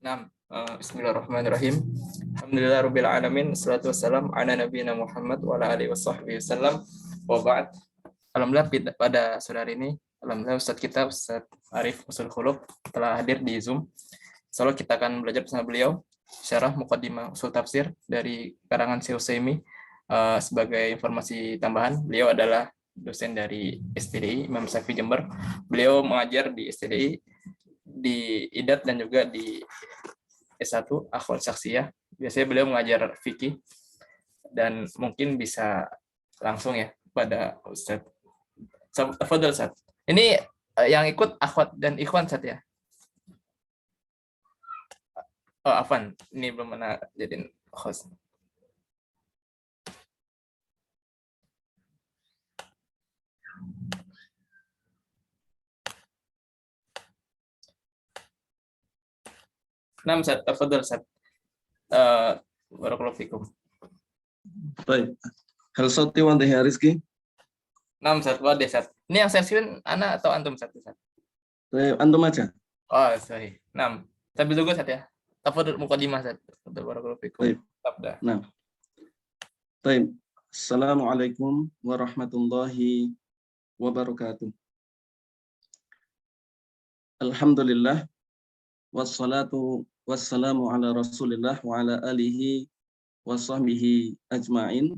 Nah, Bismillahirrahmanirrahim. Alhamdulillah alamin. Wassalatu wassalam ala nabiyina Muhammad wa ala alihi washabbihi wasallam. Wa ba'd. Alhamdulillah pada sore hari ini, alhamdulillah Ustadz kita Ustadz Arif Usul Khuluq telah hadir di Zoom. Insyaallah kita akan belajar bersama beliau syarah Muqaddimah Usul Tafsir dari karangan Syekh Utsaimin. Sebagai informasi tambahan, beliau adalah dosen dari STDI Imam Syafi'i Jember. Beliau mengajar di STDI, di IDAT dan juga di S1 Akhwal Syakhsiyah. Biasanya beliau mengajar fikih dan mungkin bisa langsung ya pada Ustadz. Tafadhol Ustadz. Ini yang ikut akhwat dan ikhwan Ustadz ya. Oh, Afan, ini belum pernah jadiin host. Nah, Ustadz, tafadhol Ustadz. Barakallahu fikum. Baik. Hal sauti wa dhiya rizki. Nah, Ustadz, wadah Ustadz. Ini yang saya screen ana atau antum Ustadz? Antum aja. Oh, sorry. Nah, sambil tunggu Ustadz ya. Tafadhol muqaddimah Ustadz. Barakallahu fikum. Baik. Tabda. Nah. Baik. Assalamualaikum warahmatullahi wabarakatuh. Alhamdulillah wassalatu wassalamu ala Rasulillah wa ala alihi wa sahbihi ajma'in.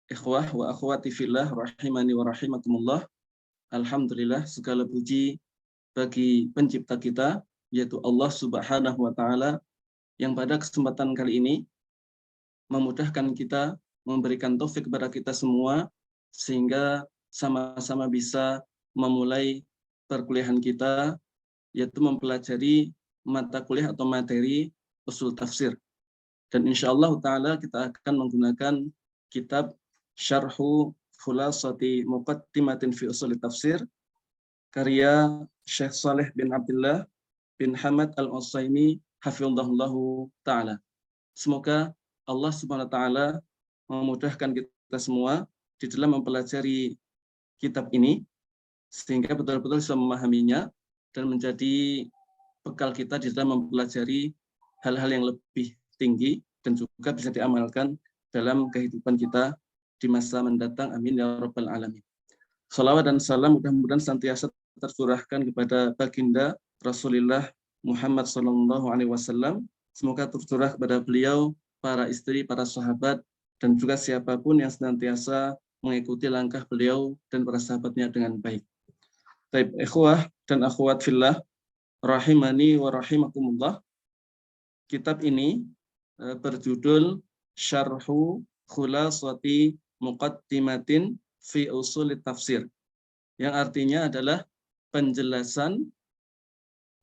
Ikhwah wa akhwati fillah rahimani wa rahimakumullah. Alhamdulillah, segala puji bagi pencipta kita, yaitu Allah Subhanahu wa taala, yang pada kesempatan kali ini memudahkan kita, memberikan taufik kepada kita semua sehingga sama-sama bisa memulai perkuliahan kita, yaitu mempelajari mata kuliah atau materi usul tafsir. Dan insyaallah taala kita akan menggunakan kitab Syarhu Khulasati Muqaddimatin fi Ushul Tafsir karya Syekh Saleh bin Abdullah bin Hamad Al-Utsaimin hafizahullahu taala. Semoga Allah Subhanahu wa taala memudahkan kita semua di dalam mempelajari kitab ini sehingga betul-betul bisa memahaminya dan menjadi bekal kita di dalam mempelajari hal-hal yang lebih tinggi dan juga bisa diamalkan dalam kehidupan kita di masa mendatang. Amin ya rabbal alamin. Salawat dan salam mudah-mudahan senantiasa tercurahkan kepada baginda Rasulullah Muhammad sallallahu alaihi wasallam. Semoga tercurah kepada beliau, para istri, para sahabat, dan juga siapapun yang senantiasa mengikuti langkah beliau dan para sahabatnya dengan baik. Baik, ikhwah dan akhwat fillah rahimani wa rahimakumullah. Kitab ini berjudul Syarhu Khulasati Muqaddimatin fi Ushul Tafsir, yang artinya adalah penjelasan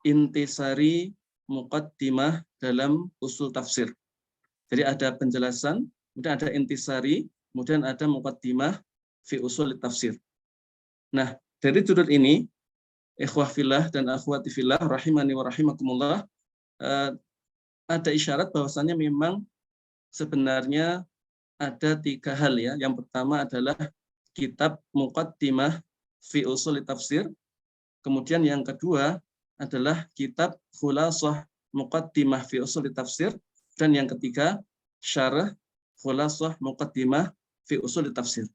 intisari muqaddimah dalam usul tafsir. Jadi ada penjelasan, kemudian ada intisari, kemudian ada muqaddimah fi usul tafsir. Nah, dari judul ini, ikhwah fillah dan akhwati fillah rahimani wa rahimakumullah, ada isyarat bahwasannya memang sebenarnya ada tiga hal ya. Yang pertama adalah kitab Muqaddimah fi Ushul Tafsir. Kemudian yang kedua adalah kitab Khulasah Muqaddimah fi Ushul Tafsir. Dan yang ketiga, Syarah Khulasah Muqaddimah fi Ushul Tafsir.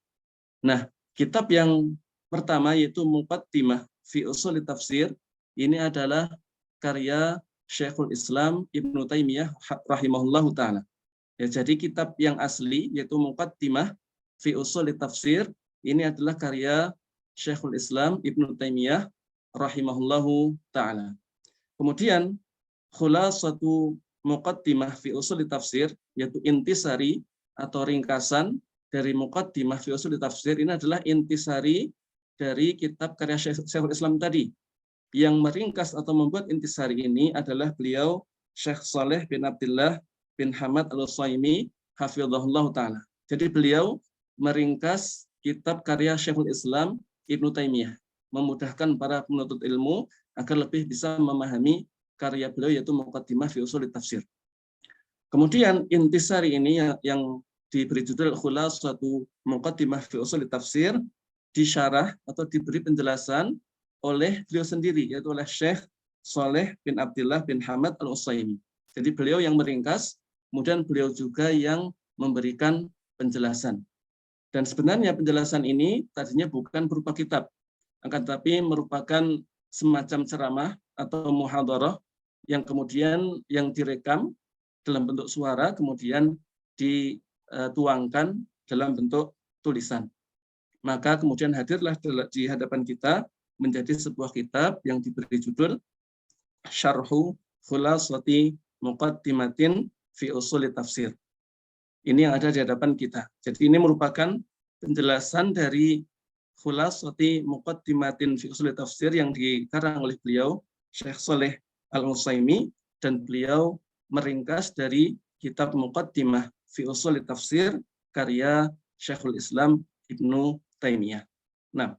Nah, kitab yang pertama yaitu Muqaddimah fi Ushul Tafsir, ini adalah karya Syekhul Islam Ibnu Taimiyah rahimahullahu taala. Ya, jadi kitab yang asli yaitu Muqaddimah fi Ushul Tafsir ini adalah karya Syekhul Islam Ibnu Taimiyah rahimahullahu taala. Kemudian Khulasatu Muqaddimah fi Ushul Tafsir yaitu intisari atau ringkasan dari Muqaddimah fi Ushul Tafsir, ini adalah intisari dari kitab karya Syekhul Islam tadi. Yang meringkas atau membuat intisari ini adalah beliau Syekh Saleh bin Abdullah bin Hamad Al-Utsaimin hafizahullah ta'ala. Jadi beliau meringkas kitab karya Syekhul Islam Ibnu Taimiyah, memudahkan para penuntut ilmu agar lebih bisa memahami karya beliau yaitu Muqaddimah fi Ushul Tafsir. Kemudian intisari ini yang diberi judul Khulasatu Muqaddimah fi Ushul Tafsir disyarah atau diberi penjelasan oleh beliau sendiri, yaitu oleh Syekh Saleh bin Abdullah bin Hamad Al-Utsaimin. Jadi beliau yang meringkas, kemudian beliau juga yang memberikan penjelasan. Dan sebenarnya penjelasan ini tadinya bukan berupa kitab, akan tetapi merupakan semacam ceramah atau muhadharah yang kemudian yang direkam dalam bentuk suara, kemudian dituangkan dalam bentuk tulisan. Maka kemudian hadirlah di hadapan kita menjadi sebuah kitab yang diberi judul Syarhu Khulasati Muqaddimatin fi Ushul Tafsir. Ini yang ada di hadapan kita. Jadi ini merupakan penjelasan dari Khulasati Muqaddimatin fi Ushul Tafsir yang dikarang oleh beliau Syekh Saleh Al-Utsaimin, dan beliau meringkas dari kitab Muqaddimah fi Ushul Tafsir karya Syekhul Islam Ibnu Taimiyah. Nah,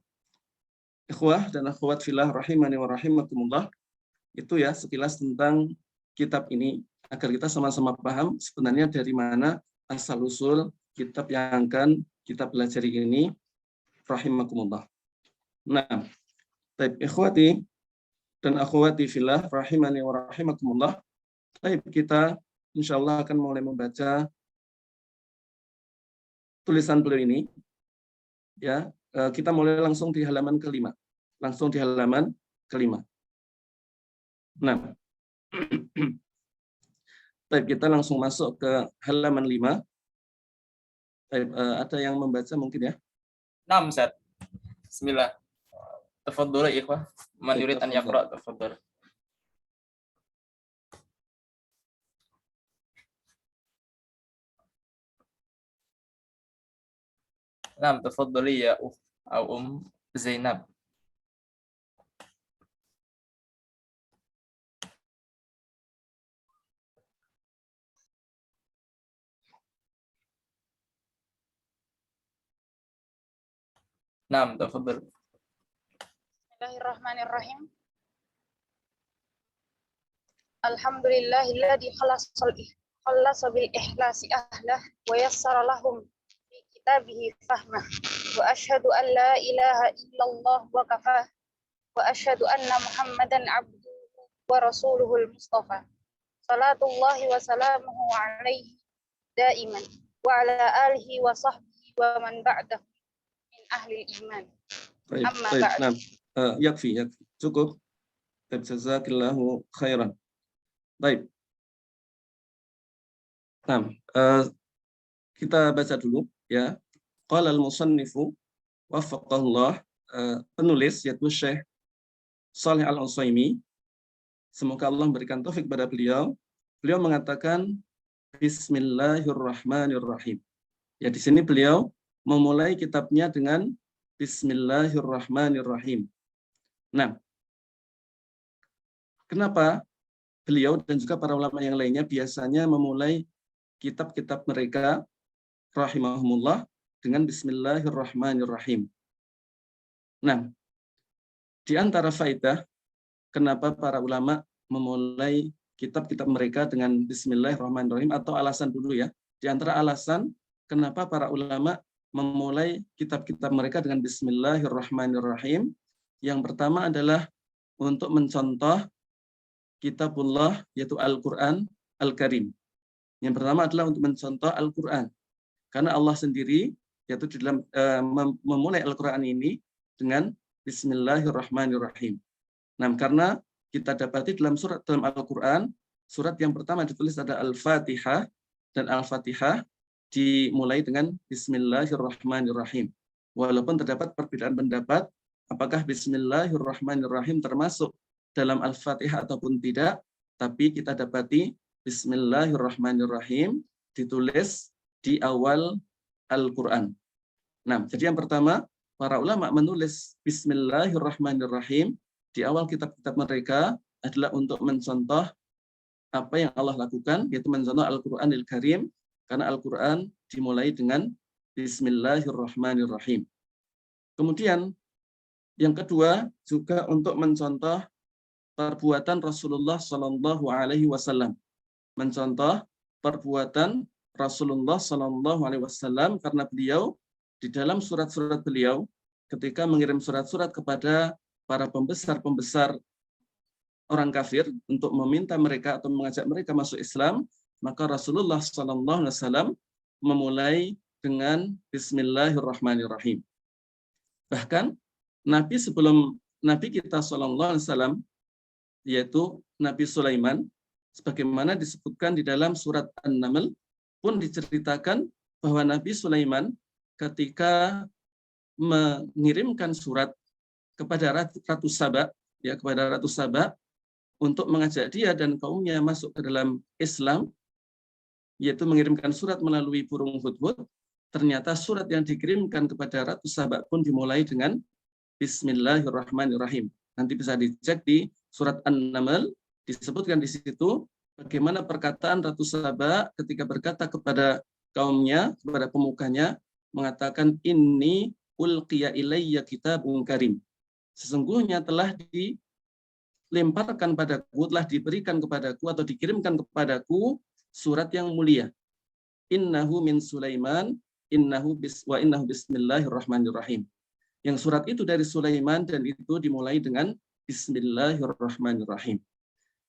ikhwah dan akhwat fillah rahimani wa rahimakumullah, itu ya sekilas tentang kitab ini agar kita sama-sama paham sebenarnya dari mana asal-usul kitab yang akan kita pelajari ini rahimakumullah. Nah, baik ikhwati dan akhwati fillah rahimani wa rahimakumullah, baik kita insyaallah akan mulai membaca tulisan beliau ini. Ya, kita mulai langsung di halaman kelima. Langsung di halaman kelima. Nah, baik, kita langsung masuk ke halaman 5. Baik, ada yang membaca mungkin ya? Naam, Ustaz. Bismillah. Tafadhol ya ikhwah. Man yurid an yaqra, tafadhol. Naam, tafadholi ya Zainab. Naam, tafadhol. Bismillahirrahmanirrahim. Alhamdulillahilladzi khallasa bil ikhlasi ahlah wa yassara lahum fi kitabihi fahmah. Wa asyhadu an la ilaha illallah wa kafah. Wa asyhadu anna Muhammadan abduhu wa rasuluhul mustafa. Salatullahi wa salamuhu alaihi daiman wa ala alihi wa sahbihi wa man ba'dahu min ahli iman. Amma ba'd. Yakfi, cukup. Jazakillahu khairan. Baik. Nah, kita baca dulu ya. Qala al-musannifu waffaqahullah, penulis yaitu Syekh Saleh Al-Utsaimin, semoga Allah memberikan taufik kepada beliau. Beliau mengatakan Bismillahirrahmanirrahim. Ya, di sini beliau memulai kitabnya dengan Bismillahirrahmanirrahim. Nah, kenapa beliau dan juga para ulama yang lainnya biasanya memulai kitab-kitab mereka rahimahumullah dengan Bismillahirrahmanirrahim? Nah, di antara faedah kenapa para ulama memulai kitab-kitab mereka dengan Bismillahirrahmanirrahim, atau alasan dulu ya. Di antara alasan kenapa para ulama memulai kitab-kitab mereka dengan Bismillahirrahmanirrahim, yang pertama adalah untuk mencontoh kitabullah, yaitu Al-Quran Al-Karim. Yang pertama adalah untuk mencontoh Al-Quran. Karena Allah sendiri, yaitu di dalam memulai Al-Quran ini dengan Bismillahirrahmanirrahim. Nah, karena kita dapati dalam Al-Quran, surat yang pertama ditulis ada Al-Fatihah, dan Al-Fatihah dimulai dengan Bismillahirrahmanirrahim. Walaupun terdapat perbedaan pendapat, apakah Bismillahirrahmanirrahim termasuk dalam Al-Fatihah ataupun tidak, tapi kita dapati Bismillahirrahmanirrahim ditulis di awal Al-Quran. Nah, jadi yang pertama, para ulama menulis Bismillahirrahmanirrahim di awal kitab-kitab mereka adalah untuk mencontoh apa yang Allah lakukan, yaitu mencontoh Al-Quranil Karim, karena Al-Quran dimulai dengan Bismillahirrahmanirrahim. Kemudian yang kedua juga untuk mencontoh perbuatan Rasulullah Shallallahu Alaihi Wasallam, mencontoh perbuatan Rasulullah Shallallahu Alaihi Wasallam, karena beliau di dalam surat-surat beliau ketika mengirim surat-surat kepada para pembesar-pembesar orang kafir untuk meminta mereka atau mengajak mereka masuk Islam, maka Rasulullah SAW memulai dengan Bismillahirrahmanirrahim. Bahkan Nabi sebelum Nabi kita SAW, yaitu Nabi Sulaiman, sebagaimana disebutkan di dalam surat An-Naml, pun diceritakan bahwa Nabi Sulaiman ketika mengirimkan surat kepada Ratu Saba, ya, kepada Ratu Saba untuk mengajak dia dan kaumnya masuk ke dalam Islam, yaitu mengirimkan surat melalui burung hudhud, ternyata surat yang dikirimkan kepada Ratu Saba pun dimulai dengan Bismillahirrahmanirrahim. Nanti bisa dicek di surat An-Naml, disebutkan di situ bagaimana perkataan Ratu Saba ketika berkata kepada kaumnya, kepada pemukanya, mengatakan, inni ulqiya ilayya kitabun karim. Sesungguhnya telah dilemparkan padaku, telah diberikan kepadaku atau dikirimkan kepadaku surat yang mulia. Innahu min Sulaiman, innahu bismillahirrahmanirrahim. Yang surat itu dari Sulaiman dan itu dimulai dengan Bismillahirrahmanirrahim.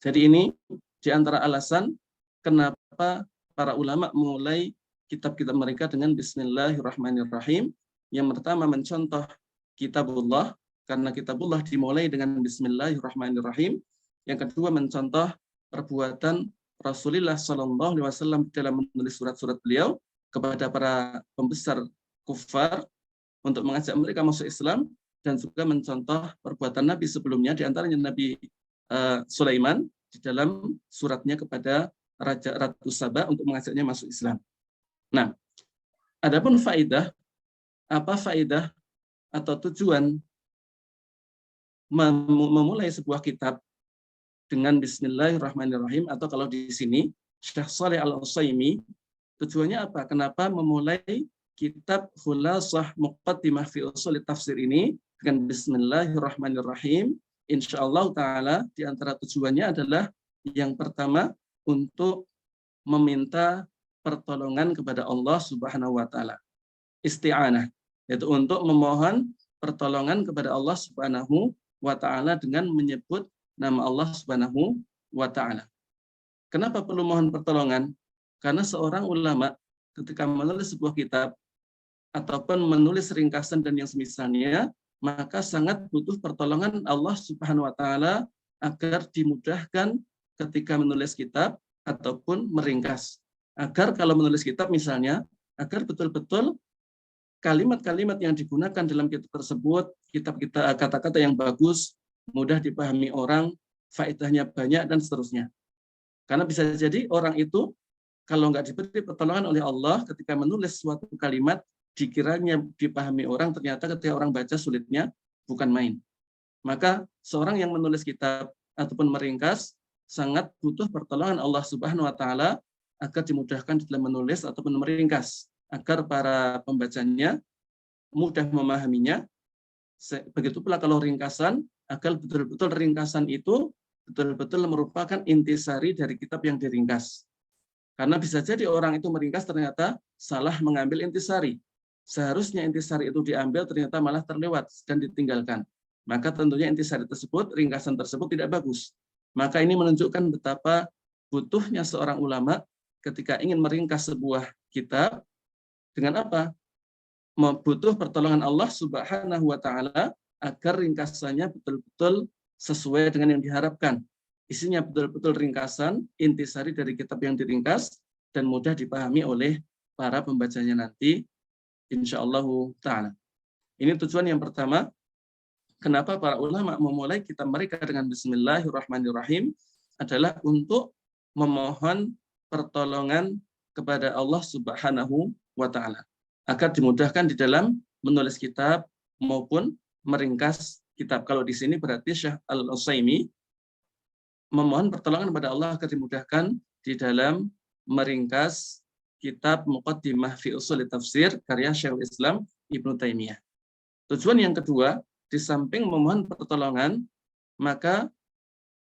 Jadi ini di antara alasan kenapa para ulama memulai kitab-kitab mereka dengan Bismillahirrahmanirrahim. Yang pertama mencontoh kitabullah, karena kitabullah dimulai dengan Bismillahirrahmanirrahim. Yang kedua mencontoh perbuatan Rasulullah SAW dalam menulis surat-surat beliau kepada para pembesar kufar untuk mengajak mereka masuk Islam, dan juga mencontoh perbuatan Nabi sebelumnya, di antaranya Nabi Sulaiman di dalam suratnya kepada Raja Ratu Saba untuk mengajaknya masuk Islam. Nah, adapun faedah, apa faedah atau tujuan memulai sebuah kitab dengan Bismillahirrahmanirrahim, atau kalau di sini Syekh Shalih Al-Utsaimin, tujuannya apa? Kenapa memulai kitab Khulasah Muqaddimah fi Ushul Tafsir ini dengan Bismillahirrahmanirrahim? Insyaallah taala di antara tujuannya adalah yang pertama untuk meminta pertolongan kepada Allah Subhanahu wa taala. Isti'anah, yaitu untuk memohon pertolongan kepada Allah Subhanahu wa taala dengan menyebut nama Allah Subhanahu wa taala. Kenapa perlu mohon pertolongan? Karena seorang ulama ketika menulis sebuah kitab ataupun menulis ringkasan dan yang semisalnya, maka sangat butuh pertolongan Allah Subhanahu wa taala agar dimudahkan ketika menulis kitab ataupun meringkas. Agar kalau menulis kitab misalnya, agar betul-betul kalimat-kalimat yang digunakan dalam kitab tersebut, kata-kata yang bagus, mudah dipahami orang, faedahnya banyak, dan seterusnya. Karena bisa jadi orang itu kalau nggak diberi pertolongan oleh Allah ketika menulis suatu kalimat, dikiranya dipahami orang, ternyata ketika orang baca sulitnya bukan main. Maka seorang yang menulis kitab ataupun meringkas sangat butuh pertolongan Allah Subhanahu wa taala agar dimudahkan dalam menulis ataupun meringkas, agar para pembacanya mudah memahaminya. Begitu pula kalau ringkasan, agar betul-betul ringkasan itu betul-betul merupakan intisari dari kitab yang diringkas. Karena bisa jadi orang itu meringkas ternyata salah mengambil intisari. Seharusnya intisari itu diambil, ternyata malah terlewat dan ditinggalkan. Maka tentunya intisari tersebut, ringkasan tersebut tidak bagus. Maka ini menunjukkan betapa butuhnya seorang ulama ketika ingin meringkas sebuah kitab, dengan apa? Butuh pertolongan Allah Subhanahu wa taala agar ringkasannya betul-betul sesuai dengan yang diharapkan. Isinya betul-betul ringkasan, intisari dari kitab yang diringkas, dan mudah dipahami oleh para pembacanya nanti, insyaallah ta'ala. Ini tujuan yang pertama, kenapa para ulama memulai kitab mereka dengan Bismillahirrahmanirrahim, adalah untuk memohon pertolongan kepada Allah Subhanahu wa ta'ala, agar dimudahkan di dalam menulis kitab maupun meringkas kitab. Kalau di sini berarti Syekh Al-Utsaimin memohon pertolongan kepada Allah agar dimudahkan di dalam meringkas kitab Muqaddimah fi Ushul Tafsir karya Syekhul Islam Ibnu Taimiyah. Tujuan yang kedua, di samping memohon pertolongan, maka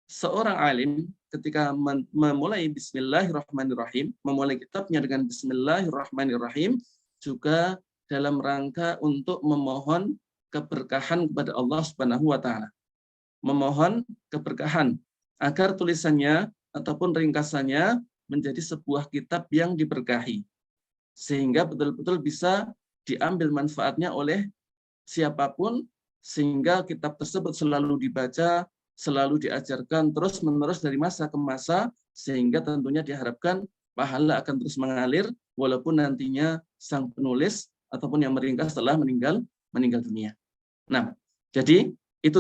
seorang alim ketika memulai Bismillahirrahmanirrahim, memulai kitabnya dengan Bismillahirrahmanirrahim, juga dalam rangka untuk memohon keberkahan kepada Allah Subhanahu wa taala. Memohon keberkahan agar tulisannya ataupun ringkasannya menjadi sebuah kitab yang diberkahi, sehingga betul-betul bisa diambil manfaatnya oleh siapapun, sehingga kitab tersebut selalu dibaca, selalu diajarkan terus-menerus dari masa ke masa, sehingga tentunya diharapkan pahala akan terus mengalir walaupun nantinya sang penulis ataupun yang meringkas telah meninggal dunia. Nah, jadi itu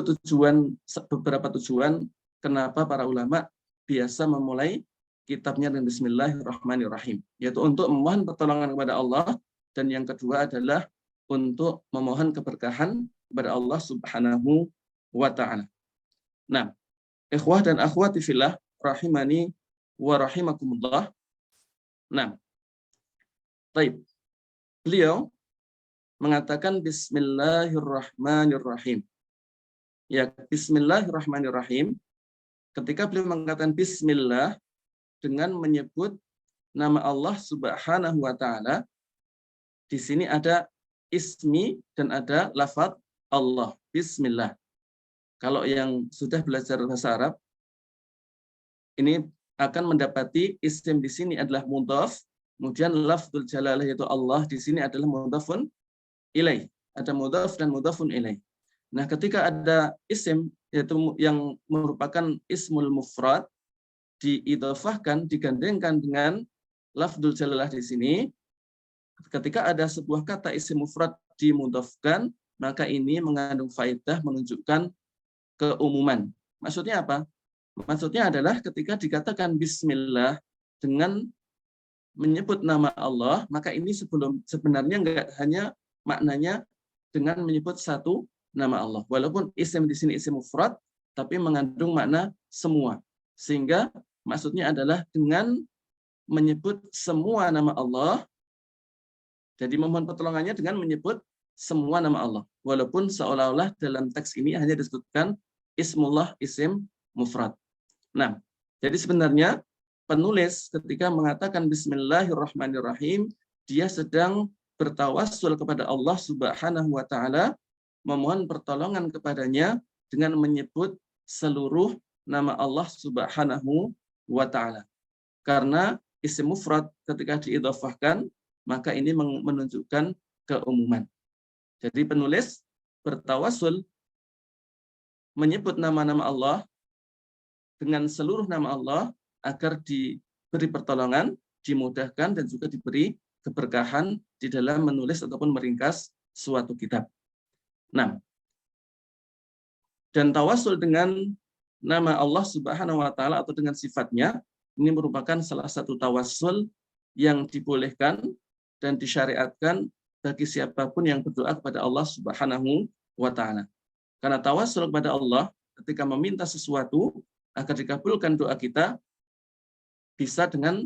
beberapa tujuan kenapa para ulama biasa memulai kitabnya dengan Bismillahirrahmanirrahim, yaitu untuk memohon pertolongan kepada Allah, dan yang kedua adalah untuk memohon keberkahan kepada Allah Subhanahu wa Ta'ala. Nah, ikhwah dan akhwati fillah rahimani wa rahimakumullah. Nah, baik. Beliau mengatakan Bismillahirrahmanirrahim. Ya, Bismillahirrahmanirrahim. Ketika beliau mengatakan Bismillah dengan menyebut nama Allah Subhanahu wa Ta'ala, di sini ada ismi dan ada lafaz Allah, Bismillah. Kalau yang sudah belajar bahasa Arab, ini akan mendapati isim di sini adalah mudhaf, kemudian lafzul jalalah yaitu Allah di sini adalah mudhafun ilaih. Ada mudhaf dan mudhafun ilaih. Nah, ketika ada isim yaitu yang merupakan ismul mufrad diidhafahkan, digandengkan dengan lafzul jalalah di sini, ketika ada sebuah kata isim mufrad dimudhafkan, maka ini mengandung faedah menunjukkan keumuman. Maksudnya apa? Maksudnya adalah ketika dikatakan Bismillah dengan menyebut nama Allah, maka ini sebenarnya enggak hanya maknanya dengan menyebut satu nama Allah. Walaupun isim di sini isim mufrad, tapi mengandung makna semua. Sehingga maksudnya adalah dengan menyebut semua nama Allah. Jadi memohon pertolongannya dengan menyebut semua nama Allah. Walaupun seolah-olah dalam teks ini hanya disebutkan ismullah, isim mufrad. Nah, jadi sebenarnya penulis ketika mengatakan Bismillahirrahmanirrahim, dia sedang bertawassul kepada Allah Subhanahu wa Ta'ala, memohon pertolongan kepadanya dengan menyebut seluruh nama Allah Subhanahu wa Ta'ala. Karena isim mufrad ketika diidhafahkan, maka ini menunjukkan keumuman. Jadi penulis bertawassul menyebut nama-nama Allah dengan seluruh nama Allah agar diberi pertolongan, dimudahkan, dan juga diberi keberkahan di dalam menulis ataupun meringkas suatu kitab. Nah, dan tawassul dengan nama Allah Subhanahu wa Ta'ala atau dengan sifatnya, ini merupakan salah satu tawassul yang dibolehkan dan disyariatkan bagi siapapun yang berdoa kepada Allah Subhanahu wa Ta'ala. Karena tawassul kepada Allah ketika meminta sesuatu agar dikabulkan doa kita bisa dengan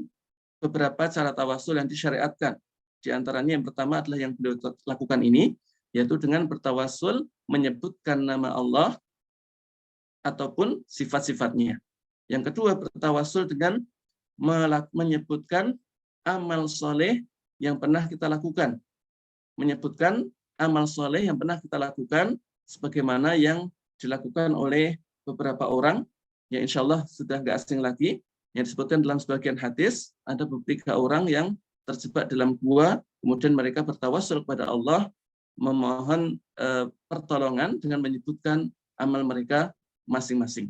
beberapa cara tawassul yang disyariatkan. Di antaranya yang pertama adalah yang beliau lakukan ini, yaitu dengan bertawassul menyebutkan nama Allah ataupun sifat-sifatnya. Yang kedua, bertawassul dengan menyebutkan amal soleh yang pernah kita lakukan. Menyebutkan amal soleh yang pernah kita lakukan sebagaimana yang dilakukan oleh beberapa orang yang insya Allah sudah nggak asing lagi, yang disebutkan dalam sebagian hadis, ada 3 orang yang terjebak dalam gua, kemudian mereka bertawassul kepada Allah, memohon pertolongan dengan menyebutkan amal mereka masing-masing.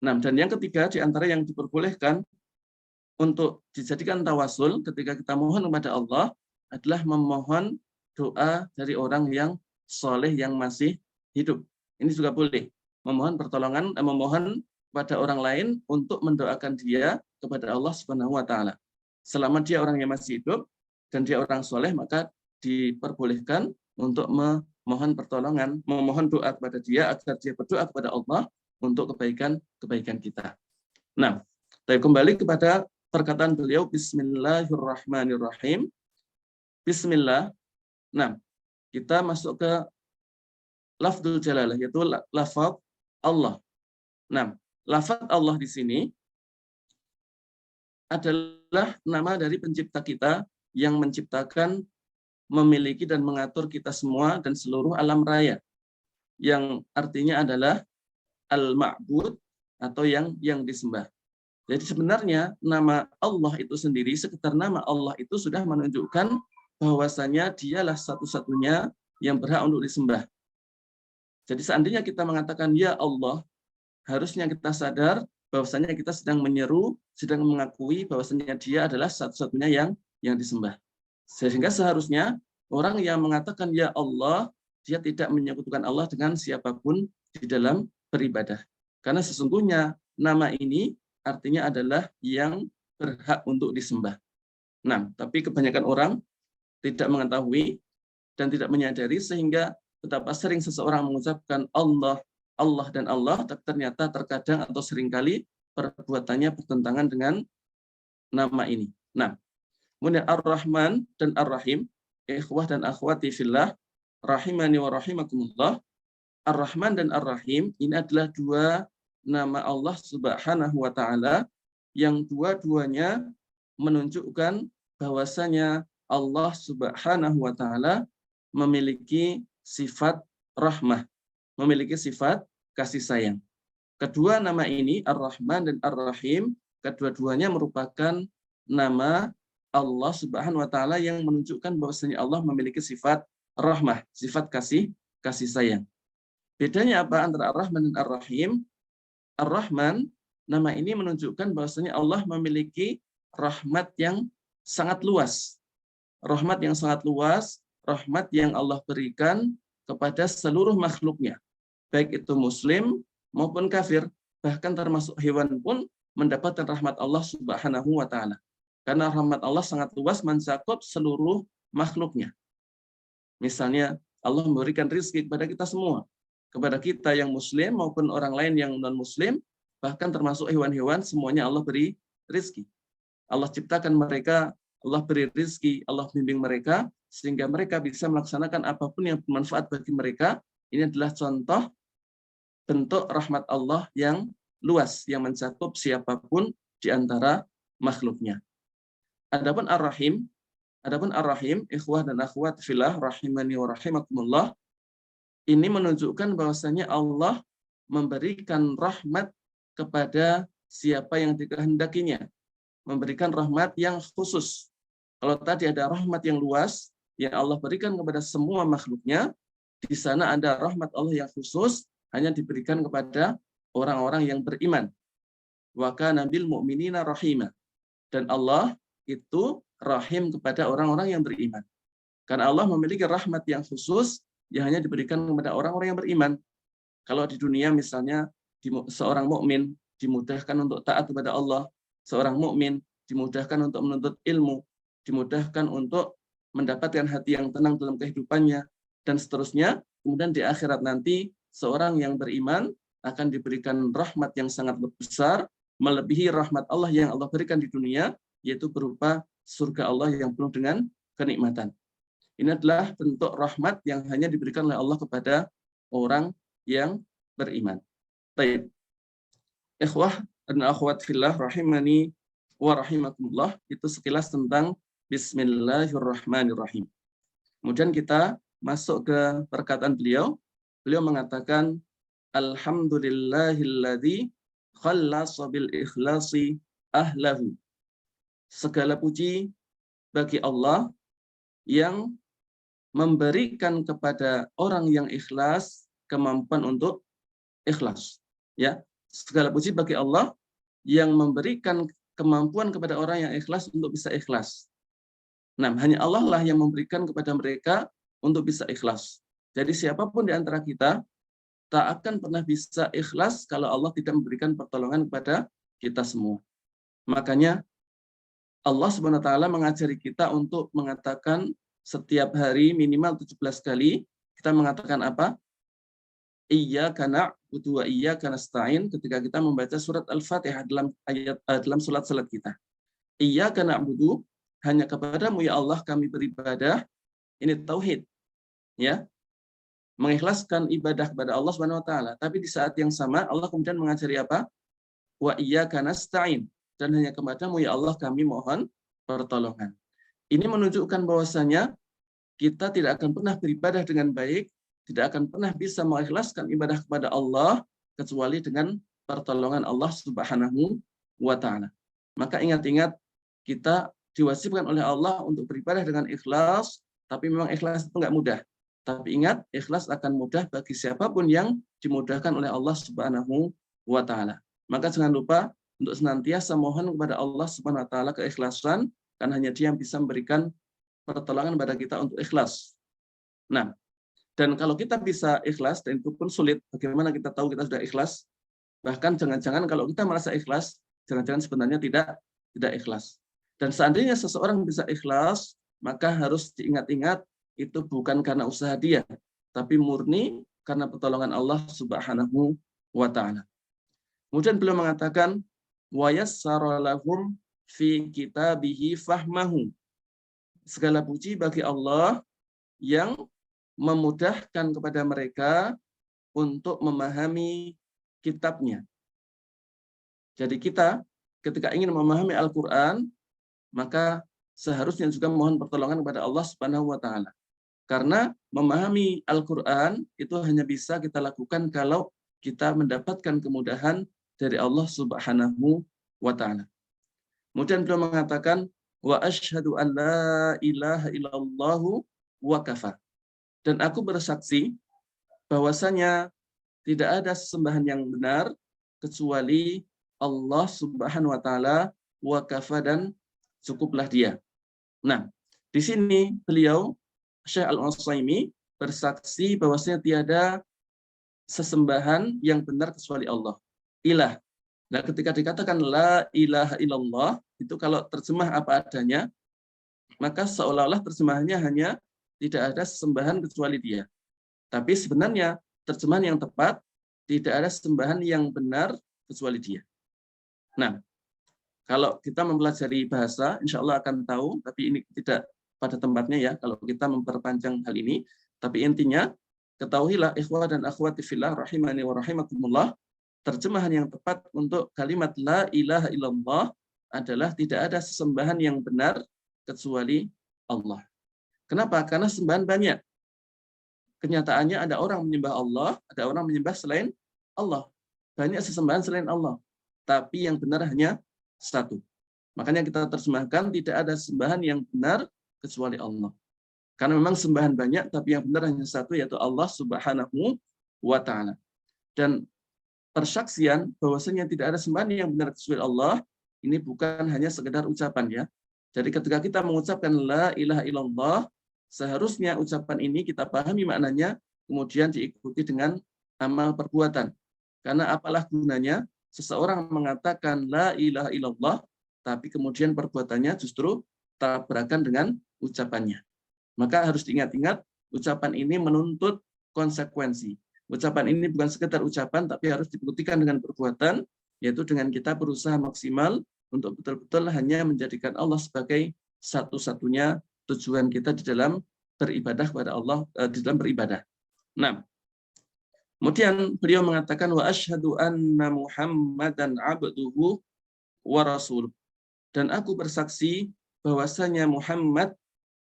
Nah, dan yang ketiga, di antara yang diperbolehkan untuk dijadikan tawassul ketika kita mohon kepada Allah adalah memohon doa dari orang yang soleh yang masih hidup. Ini juga boleh. Memohon pertolongan, memohon pada orang lain untuk mendoakan dia kepada Allah Subhanahu wa Ta'ala. Selama dia orang yang masih hidup dan dia orang soleh, maka diperbolehkan untuk memohon pertolongan, memohon doa kepada dia agar dia berdoa kepada Allah untuk kebaikan kita. Nah, saya kembali kepada perkataan beliau Bismillahirrahmanirrahim. Bismillah. Nah, kita masuk ke lafzul jalalah, yaitu lafaz Allah. Nah, lafaz Allah di sini adalah nama dari pencipta kita yang menciptakan, memiliki dan mengatur kita semua dan seluruh alam raya. Yang artinya adalah al-ma'bud atau yang disembah. Jadi sebenarnya nama Allah itu sendiri, sekedar nama Allah itu sudah menunjukkan bahwasanya dialah satu-satunya yang berhak untuk disembah. Jadi seandainya kita mengatakan ya Allah, harusnya kita sadar bahwasanya kita sedang menyeru, sedang mengakui bahwasanya dia adalah satu-satunya yang disembah. Sehingga seharusnya orang yang mengatakan ya Allah, dia tidak menyekutukan Allah dengan siapapun di dalam beribadah. Karena sesungguhnya nama ini artinya adalah yang berhak untuk disembah. Nah, tapi kebanyakan orang tidak mengetahui dan tidak menyadari sehingga betapa sering seseorang mengucapkan Allah, Allah dan Allah, tapi ternyata terkadang atau seringkali perbuatannya bertentangan dengan nama ini. Nah, kemudian Ar-Rahman dan Ar-Rahim, ikhwah dan akhwati fillah, rahimani wa rahimakumullah. Ar-Rahman dan Ar-Rahim ini adalah dua nama Allah Subhanahu wa taala yang dua-duanya menunjukkan bahwasanya Allah Subhanahu wa taala memiliki sifat rahmah, memiliki sifat kasih sayang. Kedua nama ini Ar-Rahman dan Ar-Rahim, kedua-duanya merupakan nama Allah Subhanahu wa taala yang menunjukkan bahwasanya Allah memiliki sifat rahmah, sifat kasih sayang. Bedanya apa antara Ar-Rahman dan Ar-Rahim? Ar-Rahman, nama ini menunjukkan bahwasanya Allah memiliki rahmat yang sangat luas. Rahmat yang sangat luas, rahmat yang Allah berikan kepada seluruh makhluknya. Baik itu muslim maupun kafir, bahkan termasuk hewan pun mendapatkan rahmat Allah Subhanahu wa taala. Karena rahmat Allah sangat luas mencakup seluruh makhluknya. Misalnya Allah memberikan rezeki kepada kita semua. Kepada kita yang muslim maupun orang lain yang non-muslim, bahkan termasuk hewan-hewan, semuanya Allah beri rezeki. Allah ciptakan mereka, Allah beri rezeki, Allah bimbing mereka, sehingga mereka bisa melaksanakan apapun yang bermanfaat bagi mereka. Ini adalah contoh bentuk rahmat Allah yang luas, yang mencakup siapapun di antara makhluknya. Adapun Ar-Rahim, ikhwah dan akhwat fillah, rahimani wa rahimakumullah, ini menunjukkan bahwasanya Allah memberikan rahmat kepada siapa yang dikehendakinya, memberikan rahmat yang khusus. Kalau tadi ada rahmat yang luas yang Allah berikan kepada semua makhluknya, di sana ada rahmat Allah yang khusus hanya diberikan kepada orang-orang yang beriman. Wa kana bil mu'minina rahima. Dan Allah itu rahim kepada orang-orang yang beriman. Karena Allah memiliki rahmat yang khusus yang hanya diberikan kepada orang-orang yang beriman. Kalau di dunia misalnya seorang mukmin dimudahkan untuk taat kepada Allah, seorang mukmin dimudahkan untuk menuntut ilmu, dimudahkan untuk mendapatkan hati yang tenang dalam kehidupannya, dan seterusnya. Kemudian di akhirat nanti seorang yang beriman akan diberikan rahmat yang sangat besar, melebihi rahmat Allah yang Allah berikan di dunia, yaitu berupa surga Allah yang penuh dengan kenikmatan. Ini adalah bentuk rahmat yang hanya diberikan oleh Allah kepada orang yang beriman. Baik. Ikhwah dan akhwat fillah rahimani wa rahimakumullah, itu sekilas tentang Bismillahirrahmanirrahim. Kemudian kita masuk ke perkataan beliau. Beliau mengatakan Alhamdulillahilladzi khallasa bil ikhlasi ahlahu. Segala puji bagi Allah yang memberikan kepada orang yang ikhlas kemampuan untuk ikhlas. Ya, segala puji bagi Allah yang memberikan kemampuan kepada orang yang ikhlas untuk bisa ikhlas. Nah, hanya Allah lah yang memberikan kepada mereka untuk bisa ikhlas. Jadi siapapun di antara kita tak akan pernah bisa ikhlas kalau Allah tidak memberikan pertolongan kepada kita semua. Makanya Allah Subhanahu wa taala mengajari kita untuk mengatakan setiap hari minimal 17 kali kita mengatakan apa? Iyyaka na'budu wa iyyaka nasta'in ketika kita membaca surat Al-Fatihah dalam salat kita. Iyyaka na'budu, hanya kepadamu ya Allah kami beribadah. Ini tauhid. Ya. Mengikhlaskan ibadah kepada Allah Subhanahu wa taala. Tapi di saat yang sama Allah kemudian mengajari apa? Wa iyyaka nasta'in, dan hanya kepadamu ya Allah kami mohon pertolongan. Ini menunjukkan bahwasanya kita tidak akan pernah beribadah dengan baik, tidak akan pernah bisa mengikhlaskan ibadah kepada Allah kecuali dengan pertolongan Allah Subhanahu wa Ta'ala. Maka ingat-ingat, kita diwajibkan oleh Allah untuk beribadah dengan ikhlas, tapi memang ikhlas itu nggak mudah. Tapi ingat, ikhlas akan mudah bagi siapapun yang dimudahkan oleh Allah Subhanahu wa Ta'ala. Maka jangan lupa untuk senantiasa mohon kepada Allah Subhanahu wa Ta'ala keikhlasan, karena hanya Dia yang bisa memberikan pertolongan kepada kita untuk ikhlas. Nah, dan kalau kita bisa ikhlas, dan itu pun sulit, bagaimana kita tahu kita sudah ikhlas? Bahkan jangan-jangan kalau kita merasa ikhlas, jangan-jangan sebenarnya tidak ikhlas. Dan seandainya seseorang bisa ikhlas, maka harus diingat-ingat itu bukan karena usaha dia, tapi murni karena pertolongan Allah Subhanahu wa Ta'ala. Kemudian beliau mengatakan, wa yassara lahum fi kitabihi fahmahu. Segala puji bagi Allah yang memudahkan kepada mereka untuk memahami kitabnya. Jadi kita ketika ingin memahami Al-Quran, maka seharusnya juga mohon pertolongan kepada Allah Subhanahu wa Ta'ala. Karena memahami Al-Quran itu hanya bisa kita lakukan kalau kita mendapatkan kemudahan dari Allah Subhanahu wa Ta'ala. Kemudian beliau mengatakan, wa asyhadu an la ilaha illallah wa kafa. Dan aku bersaksi bahwasanya tidak ada sesembahan yang benar kecuali Allah Subhanahu wa Ta'ala, wa kafa, dan cukuplah Dia. Nah, di sini beliau Syekh Al-Utsaimin bersaksi bahwasanya tiada sesembahan yang benar kecuali Allah. Ilah. Nah, ketika dikatakan la ilaha illallah, itu kalau terjemah apa adanya, maka seolah-olah terjemahannya hanya tidak ada sesembahan kecuali Dia. Tapi sebenarnya terjemahan yang tepat, tidak ada sesembahan yang benar kecuali Dia. Nah, kalau kita mempelajari bahasa, insya Allah akan tahu, tapi ini tidak pada tempatnya ya, kalau kita memperpanjang hal ini. Tapi intinya, ketahuilah ikhwah dan akhwati fillah rahimani wa rahimakumullah, terjemahan yang tepat untuk kalimat la ilaha illallah adalah tidak ada sesembahan yang benar kecuali Allah. Kenapa? Karena sembahan banyak. Kenyataannya ada orang menyembah Allah, ada orang menyembah selain Allah. Banyak sesembahan selain Allah. Tapi yang benar hanya satu. Makanya kita terjemahkan tidak ada sembahan yang benar kecuali Allah. Karena memang sembahan banyak, tapi yang benar hanya satu, yaitu Allah Subhanahu wa Ta'ala. Dan persaksian bahwasanya tidak ada sembahan yang benar kecuali Allah, ini bukan hanya sekedar ucapan ya. Jadi ketika kita mengucapkan la ilaha illallah, seharusnya ucapan ini kita pahami maknanya, kemudian diikuti dengan amal perbuatan. Karena apalah gunanya seseorang mengatakan la ilaha illallah, tapi kemudian perbuatannya justru tabrakan dengan ucapannya. Maka harus diingat-ingat, ucapan ini menuntut konsekuensi. Ucapan ini bukan sekedar ucapan, tapi harus dibuktikan dengan perbuatan, yaitu dengan kita berusaha maksimal untuk betul-betul hanya menjadikan Allah sebagai satu-satunya tujuan kita di dalam beribadah kepada Allah, di dalam beribadah. Nah, kemudian beliau mengatakan wa asyhadu anna Muhammadan abduhu wa rasuluh. Dan aku bersaksi bahwasanya Muhammad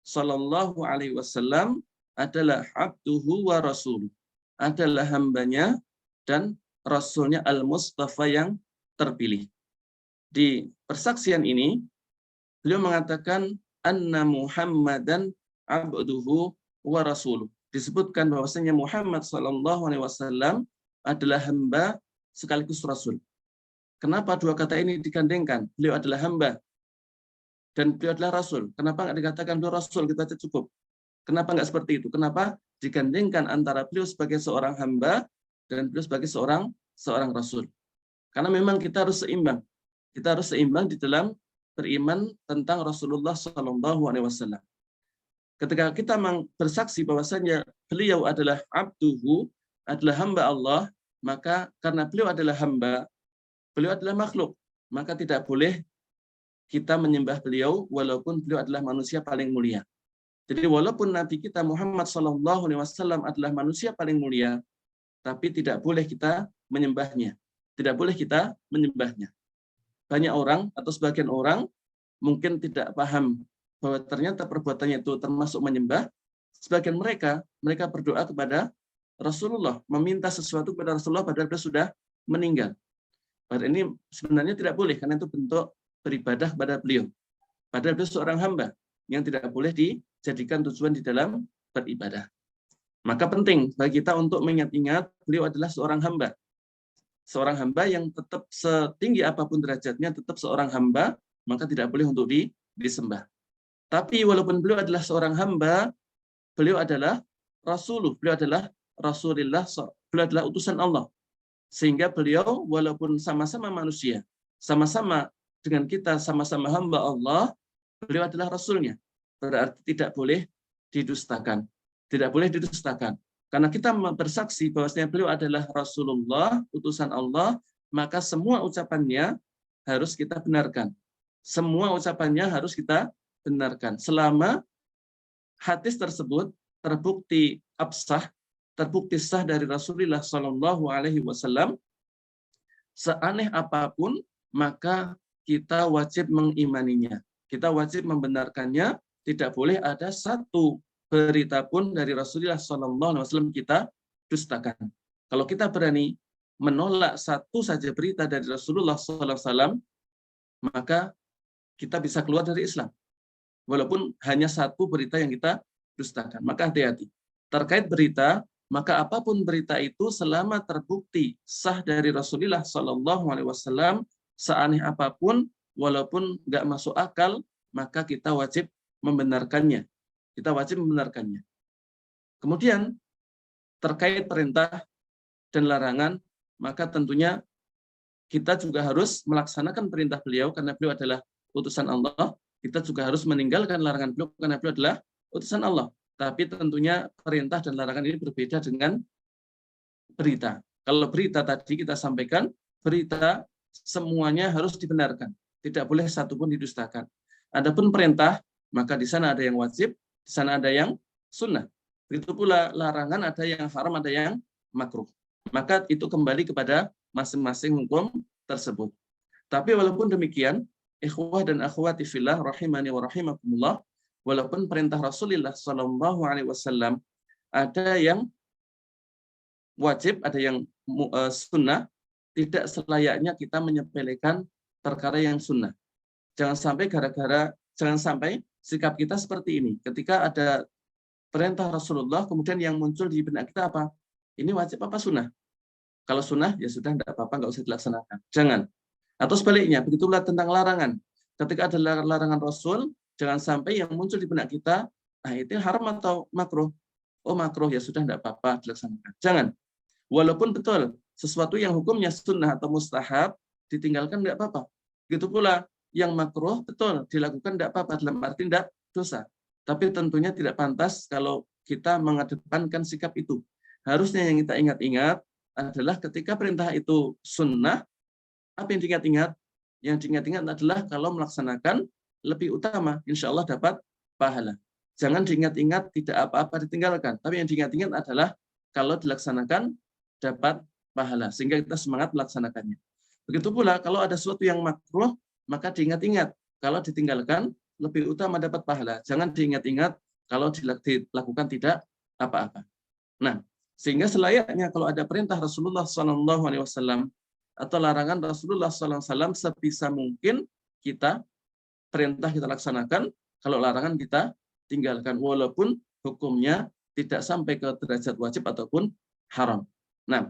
sallallahu alaihi wasallam adalah abduhu wa rasuluh, adalah hambanya dan rasulnya al-Mustafa yang terpilih. Di persaksian ini beliau mengatakan anna Muhammadan abduhu wa rasuluh. Disebutkan bahwasanya Muhammad sallallahu alaihi wasallam adalah hamba sekaligus rasul. Kenapa dua kata ini digandengkan? Beliau adalah hamba dan beliau adalah rasul. Kenapa nggak dikatakan beliau rasul? Kita cukup. Kenapa nggak seperti itu? Kenapa digandengkan antara beliau sebagai seorang hamba dan beliau sebagai seorang rasul? Karena memang kita harus seimbang. Kita harus seimbang di dalam beriman tentang Rasulullah Shallallahu Alaihi Wasallam. Ketika kita bersaksi bahwasanya beliau adalah abduhu, adalah hamba Allah, maka karena beliau adalah hamba, beliau adalah makhluk, maka tidak boleh kita menyembah beliau walaupun beliau adalah manusia paling mulia. Jadi walaupun Nabi kita Muhammad SAW adalah manusia paling mulia, tapi tidak boleh kita menyembahnya. Tidak boleh kita menyembahnya. Banyak orang atau sebagian orang mungkin tidak paham bahwa ternyata perbuatannya itu termasuk menyembah. Sebagian mereka berdoa kepada Rasulullah, meminta sesuatu kepada Rasulullah padahal beliau sudah meninggal. Padahal ini sebenarnya tidak boleh karena itu bentuk beribadah kepada beliau. Padahal beliau seorang hamba yang tidak boleh dijadikan tujuan di dalam beribadah. Maka penting bagi kita untuk mengingat-ingat beliau adalah seorang hamba. Seorang hamba yang tetap setinggi apapun derajatnya, tetap seorang hamba, maka tidak boleh untuk disembah. Tapi walaupun beliau adalah seorang hamba, beliau adalah beliau adalah Rasulullah, beliau adalah utusan Allah. Sehingga beliau walaupun sama-sama manusia, sama-sama dengan kita, sama-sama hamba Allah, beliau adalah Rasulnya. Berarti tidak boleh didustakan. Tidak boleh didustakan. Karena kita bersaksi bahwasanya beliau adalah Rasulullah, utusan Allah, maka semua ucapannya harus kita benarkan. Semua ucapannya harus kita benarkan. Selama hadis tersebut terbukti absah, terbukti sah dari Rasulullah Shallallahu Alaihi Wasallam, seaneh apapun maka kita wajib mengimaninya, kita wajib membenarkannya. Tidak boleh ada satu berita pun dari Rasulullah Shallallahu Alaihi Wasallam kita dustakan. Kalau kita berani menolak satu saja berita dari Rasulullah Shallallahu Alaihi Wasallam, maka kita bisa keluar dari Islam. Walaupun hanya satu berita yang kita dustakan. Maka hati-hati. Terkait berita, maka apapun berita itu selama terbukti sah dari Rasulullah Shallallahu Alaihi Wasallam, seaneh apapun, walaupun nggak masuk akal, maka kita wajib membenarkannya. Kita wajib membenarkannya. Kemudian terkait perintah dan larangan, maka tentunya kita juga harus melaksanakan perintah beliau karena beliau adalah utusan Allah. Kita juga harus meninggalkan larangan beliau karena beliau adalah utusan Allah. Tapi tentunya perintah dan larangan ini berbeda dengan berita. Kalau berita tadi kita sampaikan, berita semuanya harus dibenarkan. Tidak boleh satu pun didustakan. Adapun perintah, maka di sana ada yang wajib, di sana ada yang sunnah. Begitu pula larangan, ada yang haram, ada yang makruh. Maka itu kembali kepada masing-masing hukum tersebut. Tapi walaupun demikian, ikhwah dan akhwati fillah rahimani wa rahimakumullah, walaupun perintah Rasulullah Shallallahu Alaihi Wasallam ada yang wajib, ada yang sunnah, tidak selayaknya kita menyepelekan perkara yang sunnah. Jangan sampai sikap kita seperti ini. Ketika ada perintah Rasulullah, kemudian yang muncul di benak kita apa? Ini wajib apa sunnah? Kalau sunnah, ya sudah, tidak apa-apa, nggak usah dilaksanakan. Jangan. Atau sebaliknya, begitulah tentang larangan. Ketika ada larangan Rasul, jangan sampai yang muncul di benak kita, itu haram atau makruh. Oh makruh, ya sudah, tidak apa-apa, dilaksanakan. Jangan. Walaupun betul, sesuatu yang hukumnya sunnah atau mustahab, ditinggalkan tidak apa-apa. Begitu pula, yang makruh, betul, dilakukan tidak apa-apa, dalam arti tidak dosa. Tapi tentunya tidak pantas kalau kita mengedepankan sikap itu. Harusnya yang kita ingat-ingat adalah ketika perintah itu sunnah, apa yang diingat-ingat? Yang diingat-ingat adalah kalau melaksanakan lebih utama, insya Allah dapat pahala. Jangan diingat-ingat tidak apa-apa ditinggalkan, tapi yang diingat-ingat adalah kalau dilaksanakan dapat pahala, sehingga kita semangat melaksanakannya. Begitu pula kalau ada sesuatu yang makruh, maka diingat-ingat kalau ditinggalkan lebih utama dapat pahala. Jangan diingat-ingat kalau dilakukan tidak apa-apa. Nah, sehingga selayaknya kalau ada perintah Rasulullah SAW atau larangan Rasulullah SAW, sebisa mungkin kita perintah kita laksanakan, kalau larangan kita tinggalkan, walaupun hukumnya tidak sampai ke derajat wajib ataupun haram. Nah,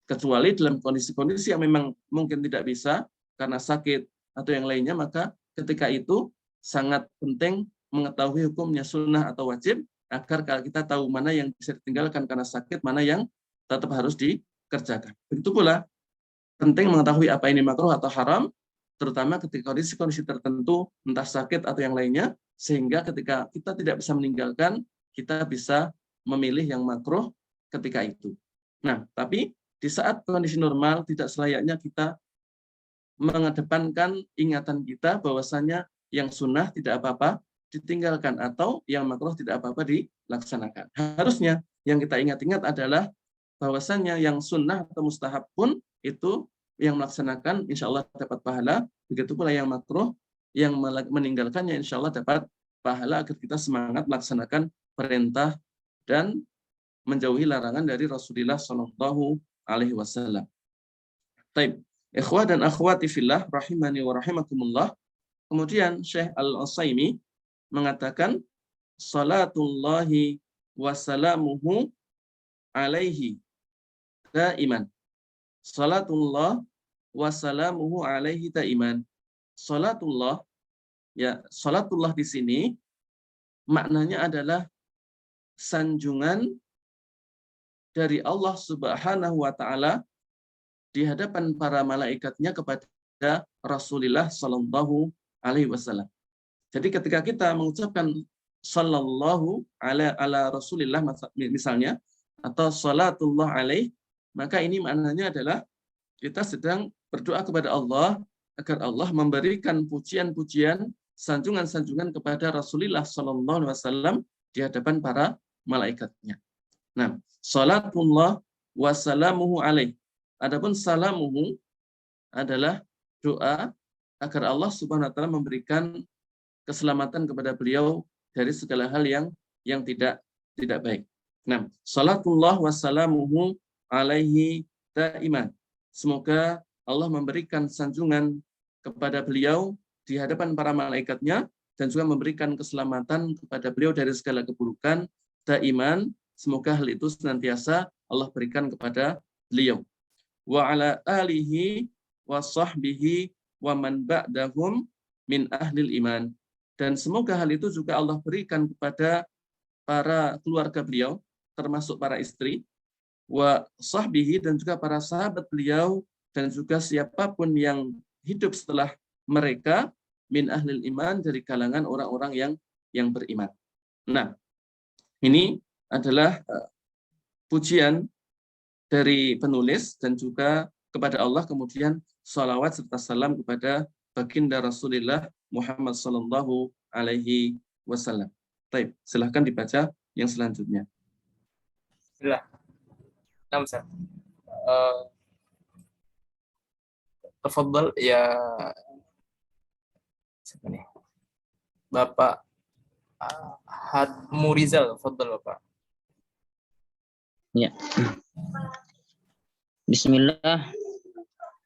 kecuali dalam kondisi-kondisi yang memang mungkin tidak bisa karena sakit atau yang lainnya, maka ketika itu sangat penting mengetahui hukumnya sunnah atau wajib, agar kalau kita tahu mana yang bisa ditinggalkan karena sakit, mana yang tetap harus dikerjakan. Begitu pula penting mengetahui apa ini makruh atau haram, terutama ketika kondisi-kondisi tertentu, entah sakit atau yang lainnya, sehingga ketika kita tidak bisa meninggalkan, kita bisa memilih yang makruh ketika itu. Nah, tapi di saat kondisi normal, tidak selayaknya kita mengedepankan ingatan kita bahwasanya yang sunnah tidak apa-apa ditinggalkan atau yang makruh tidak apa-apa dilaksanakan. Harusnya yang kita ingat-ingat adalah bahwasanya yang sunnah atau mustahab pun itu yang melaksanakan insya Allah dapat pahala, begitu pula yang makruh yang meninggalkannya insya Allah dapat pahala, agar kita semangat melaksanakan perintah dan menjauhi larangan dari Rasulullah Shallallahu Alaihi Wasallam. Ikhwah dan akhwati fillah rahimani wa rahimakumullah. Kemudian Syekh Al-Utsaimin mengatakan salatullahi wa salamuhu alaihi daiman. Salatullah wa salamuhu alaihi daiman. Salatullah, ya, salatullah di sini maknanya adalah sanjungan dari Allah Subhanahu wa taala di hadapan para malaikatnya kepada Rasulullah sallallahu alaihi wasallam. Jadi ketika kita mengucapkan sallallahu ala Rasulillah misalnya, atau salatullah alaih, maka ini maknanya adalah kita sedang berdoa kepada Allah agar Allah memberikan pujian-pujian, sanjungan-sanjungan kepada Rasulullah sallallahu alaihi wasallam di hadapan para malaikatnya. Nah, salatullah wa salamuhu alaih. Adapun salamuhu adalah doa agar Allah Subhanahu wa taala memberikan keselamatan kepada beliau dari segala hal yang tidak baik. Nah, salatullah wa salamuhu alaihi daiman. Semoga Allah memberikan sanjungan kepada beliau di hadapan para malaikatnya dan juga memberikan keselamatan kepada beliau dari segala keburukan daiman. Semoga hal itu senantiasa Allah berikan kepada beliau. Wa ala alihi wa sahbihi wa man ba'dahum min ahlil iman. Dan semoga hal itu juga Allah berikan kepada para keluarga beliau, termasuk para istri, wa sahbihi, dan juga para sahabat beliau, dan juga siapapun yang hidup setelah mereka, min ahlil iman, dari kalangan orang-orang yang beriman. Nah, ini adalah pujian dari penulis dan juga kepada Allah, kemudian salawat serta salam kepada baginda Rasulullah Muhammad sallallahu alaihi wasallam. Baik, silahkan dibaca yang selanjutnya. Bismillah. Nah, Ustaz. Tafadhal ya, siapa nih? Bapak Hadmu Rizal, tafadhal Bapak. Ya. Bismillah.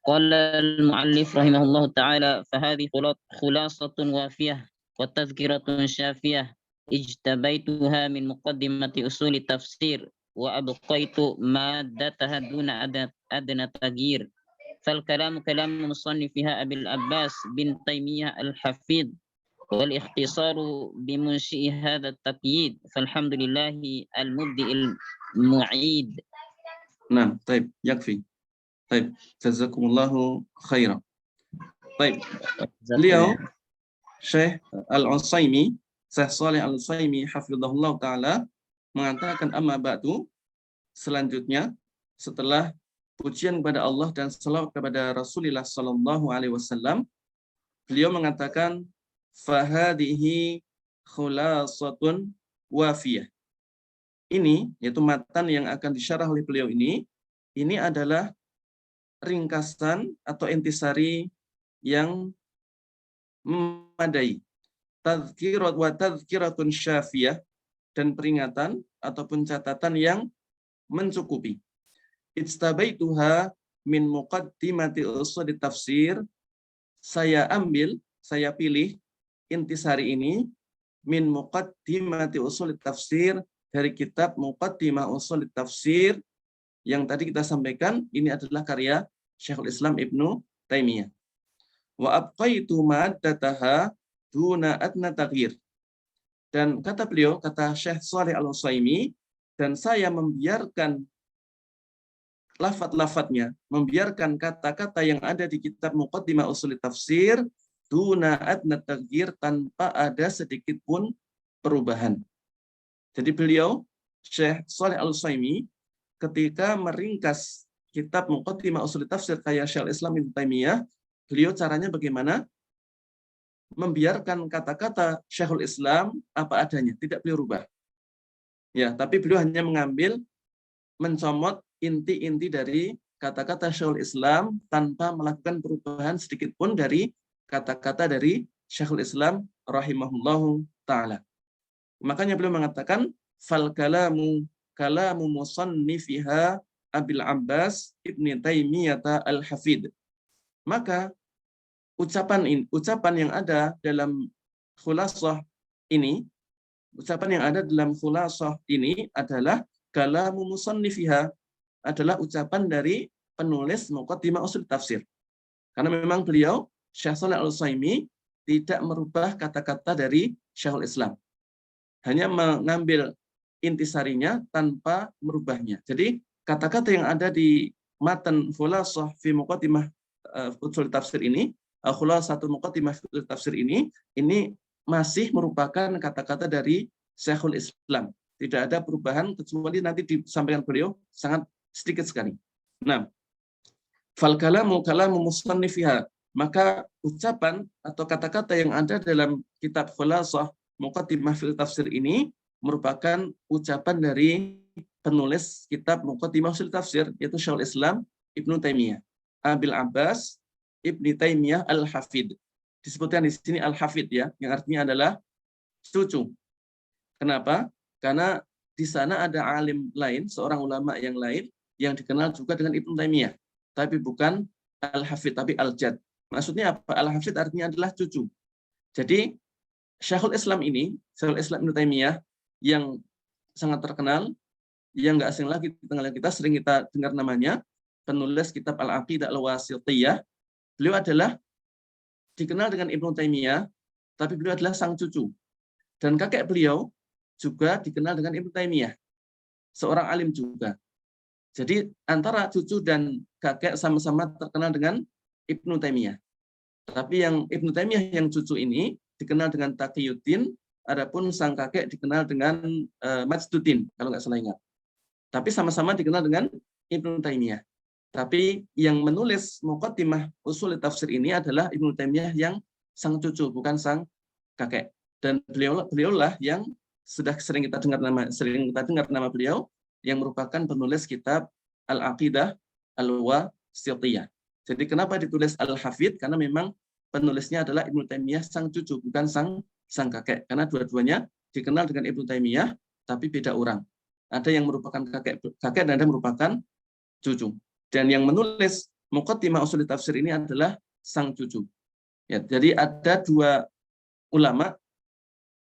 قال المؤلف رحمه الله تعالى فهذه خلاصة وافية وتذكرة شافية اجتبيتها من مقدمة أصول التفسير وأبقيت مادتها دون أدنى تغيير فالكلام كلام مصنفها أبي العباس بن تيمية الحفيظ والاختصار بمنشئ هذا التقييد فالحمد لله المبدئ المعيد. نعم طيب يكفي. Baik, jazakumullahu khairan. Baik, beliau Syekh Al-Utsaimin, Syekh Shalih Al-Utsaimin hafizahullah taala mengatakan amma ba'du, selanjutnya setelah pujian kepada Allah dan salawat kepada Rasulullah sallallahu alaihi wasallam, beliau mengatakan fahadihi khulasatun wafiyah. Ini yaitu matan yang akan disyarah oleh beliau ini adalah ringkasan atau intisari yang memadai, tazkirat wa tazkiratun syafiyah, dan peringatan ataupun catatan yang mencukupi. Ijtabaituha min muqaddimati ushul tafsir. Saya pilih intisari ini min muqaddimati ushul tafsir, dari kitab Muqaddimah Ushul Tafsir yang tadi kita sampaikan. Ini adalah karya Syekhul Islam Ibnu Taimiyah. Wa abqaitu maddataha duna adna taghyir. Dan kata beliau, kata Syekh Shalih Al-Utsaimin, dan saya membiarkan lafaz-lafaznya, membiarkan kata-kata yang ada di kitab Muqaddimah Ushul Tafsir duna adna taghyir, tanpa ada sedikit pun perubahan. Jadi beliau Syekh Shalih Al-Utsaimin ketika meringkas kitab Muqaddimah Ushul Tafsir kayak Syekhul Islam Ibnu Taimiyah, beliau caranya bagaimana? Membiarkan kata-kata Syekhul Islam apa adanya, tidak beliau rubah. Ya, tapi beliau hanya mencomot inti-inti dari kata-kata Syekhul Islam tanpa melakukan perubahan sedikit pun dari kata-kata dari Syekhul Islam rahimahullahu taala. Makanya beliau mengatakan fal kalamu musannifiha Abil Abbas Ibn Taimiyah al-Hafidh. Maka ucapan yang ada dalam khulasah ini, adalah kalamu musannifiha, adalah ucapan dari penulis Muqaddimah Ushul Tafsir. Karena memang beliau, Syekh Shalih Al-Utsaimin, tidak merubah kata-kata dari Syekhul Islam. Hanya mengambil intisarinya tanpa merubahnya. Jadi kata-kata yang ada di matan Khulasah fi Muqaddimah Ushul Tafsir ini, Khulasatul Muqaddimah fi Ushul Tafsir ini masih merupakan kata-kata dari Syekhul Islam. Tidak ada perubahan kecuali nanti disampaikan beliau sangat sedikit sekali. Nah, fal kalamu kalamu musannifiha, maka ucapan atau kata-kata yang ada dalam kitab Khulasah Muqaddimah fil Tafsir ini merupakan ucapan dari penulis kitab Muqaddimah fil Tafsir, yaitu Syekhul Islam Ibnu Taimiyah, Abil Abbas Ibnu Taimiyah Al-Hafid. Disebutkan di sini Al-Hafid ya, yang artinya adalah cucu. Kenapa? Karena di sana ada alim lain, seorang ulama yang lain yang dikenal juga dengan Ibnu Taimiyah, tapi bukan Al-Hafid, tapi Al-Jad. Maksudnya apa? Al-Hafid artinya adalah cucu. Jadi Syekhul Islam ini, Syekhul Islam Ibnu Taimiyah yang sangat terkenal, yang nggak asing lagi di tengah kita, sering kita dengar namanya, penulis kitab Al-Aqidah Al-Wasithiyah. Beliau adalah dikenal dengan Ibnu Taimiyah, tapi beliau adalah sang cucu. Dan kakek beliau juga dikenal dengan Ibnu Taimiyah, seorang alim juga. Jadi antara cucu dan kakek sama-sama terkenal dengan Ibnu Taimiyah. Tapi yang Ibnu Taimiyah yang cucu ini dikenal dengan Taqiyuddin, adapun sang kakek dikenal dengan Majduddin, kalau nggak salah ingat. Tapi sama-sama dikenal dengan Ibnu Taimiyah. Tapi yang menulis Muqaddimah Ushul Tafsir ini adalah Ibnu Taimiyah yang sang cucu, bukan sang kakek. Dan beliaulah yang sudah sering kita dengar nama beliau, yang merupakan penulis kitab Al-Aqidah Al-Wasithiyah. Jadi kenapa ditulis Al-Hafid? Karena memang penulisnya adalah Ibnu Taimiyah sang cucu, bukan sang kakek. Karena dua-duanya dikenal dengan Ibnu Taimiyah, tapi beda orang. Ada yang merupakan kakek dan ada yang merupakan cucu. Dan yang menulis Muqaddimah Ushul Tafsir ini adalah sang cucu. Ya, jadi ada dua ulama,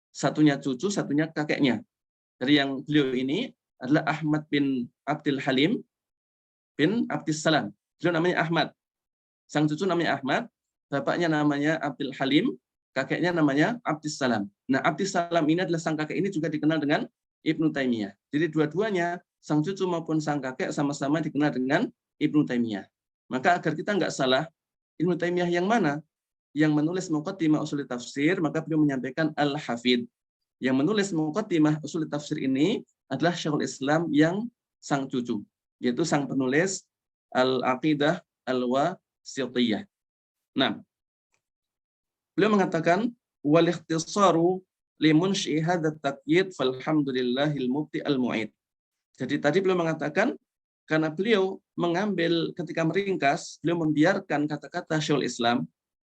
satunya cucu, satunya kakeknya. Jadi yang beliau ini adalah Ahmad bin Abdul Halim bin Abdissalam. Beliau namanya Ahmad. Sang cucu namanya Ahmad, bapaknya namanya Abdul Halim, kakeknya namanya Abdissalam. Nah, Abdissalam ini adalah sang kakek ini juga dikenal dengan Ibnu Taimiyah. Jadi dua-duanya, sang cucu maupun sang kakek sama-sama dikenal dengan Ibnu Taimiyah. Maka agar kita nggak salah, Ibnu Taimiyah yang mana? Yang menulis Muqaddimah Ushul Tafsir, maka beliau menyampaikan Al-Hafid. Yang menulis Muqaddimah Ushul Tafsir ini adalah Syekhul Islam yang sang cucu, yaitu sang penulis Al-Aqidah Al-Wasithiyah. Nah, beliau mengatakan wal ikhtisaru limunshi hadzal taqyid falhamdulillahil mubti al-mu'id. Jadi tadi beliau mengatakan karena beliau mengambil ketika meringkas, beliau membiarkan kata-kata Syekhul Islam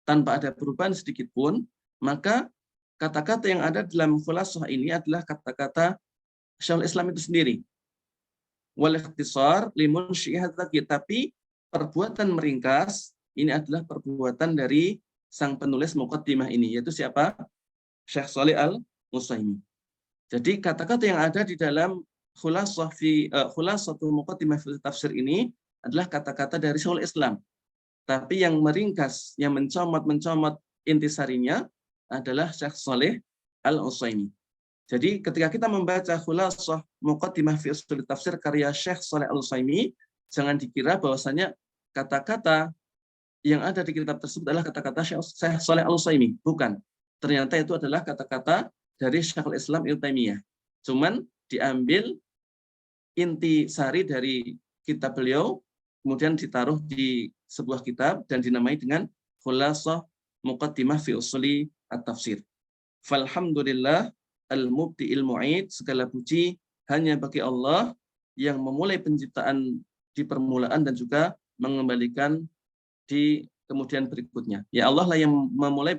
tanpa ada perubahan sedikit pun, maka kata-kata yang ada dalam khulasah ini adalah kata-kata Syekhul Islam itu sendiri. Wal ikhtisar limunshi hadzal taqyid, tapi perbuatan meringkas ini adalah perbuatan dari sang penulis Muqaddimah ini, yaitu siapa? Syekh Shalih Al-Utsaimin. Jadi kata-kata yang ada di dalam Khulasatul Muqaddimah fil Tafsir ini adalah kata-kata dari Syekhul Islam. Tapi yang meringkas, yang mencomot intisarinya adalah Syekh Shalih Al-Utsaimin. Jadi ketika kita membaca Khulasah Muqaddimah fil Tafsir karya Syekh Shalih Al-Utsaimin, jangan dikira bahwasanya kata-kata yang ada di kitab tersebut adalah kata-kata Syekh Shalih Al-Utsaimin. Bukan. Ternyata itu adalah kata-kata dari Syekhul Islam Ibnu Taimiyah. Cuman diambil inti sari dari kitab beliau, kemudian ditaruh di sebuah kitab dan dinamai dengan Khulasah Muqaddimah fi Usuli At-Tafsir. Falhamdulillah al-mubdi'il mu'id, segala puji hanya bagi Allah yang memulai penciptaan di permulaan dan juga mengembalikan di kemudian berikutnya. Ya Allah lah yang memulai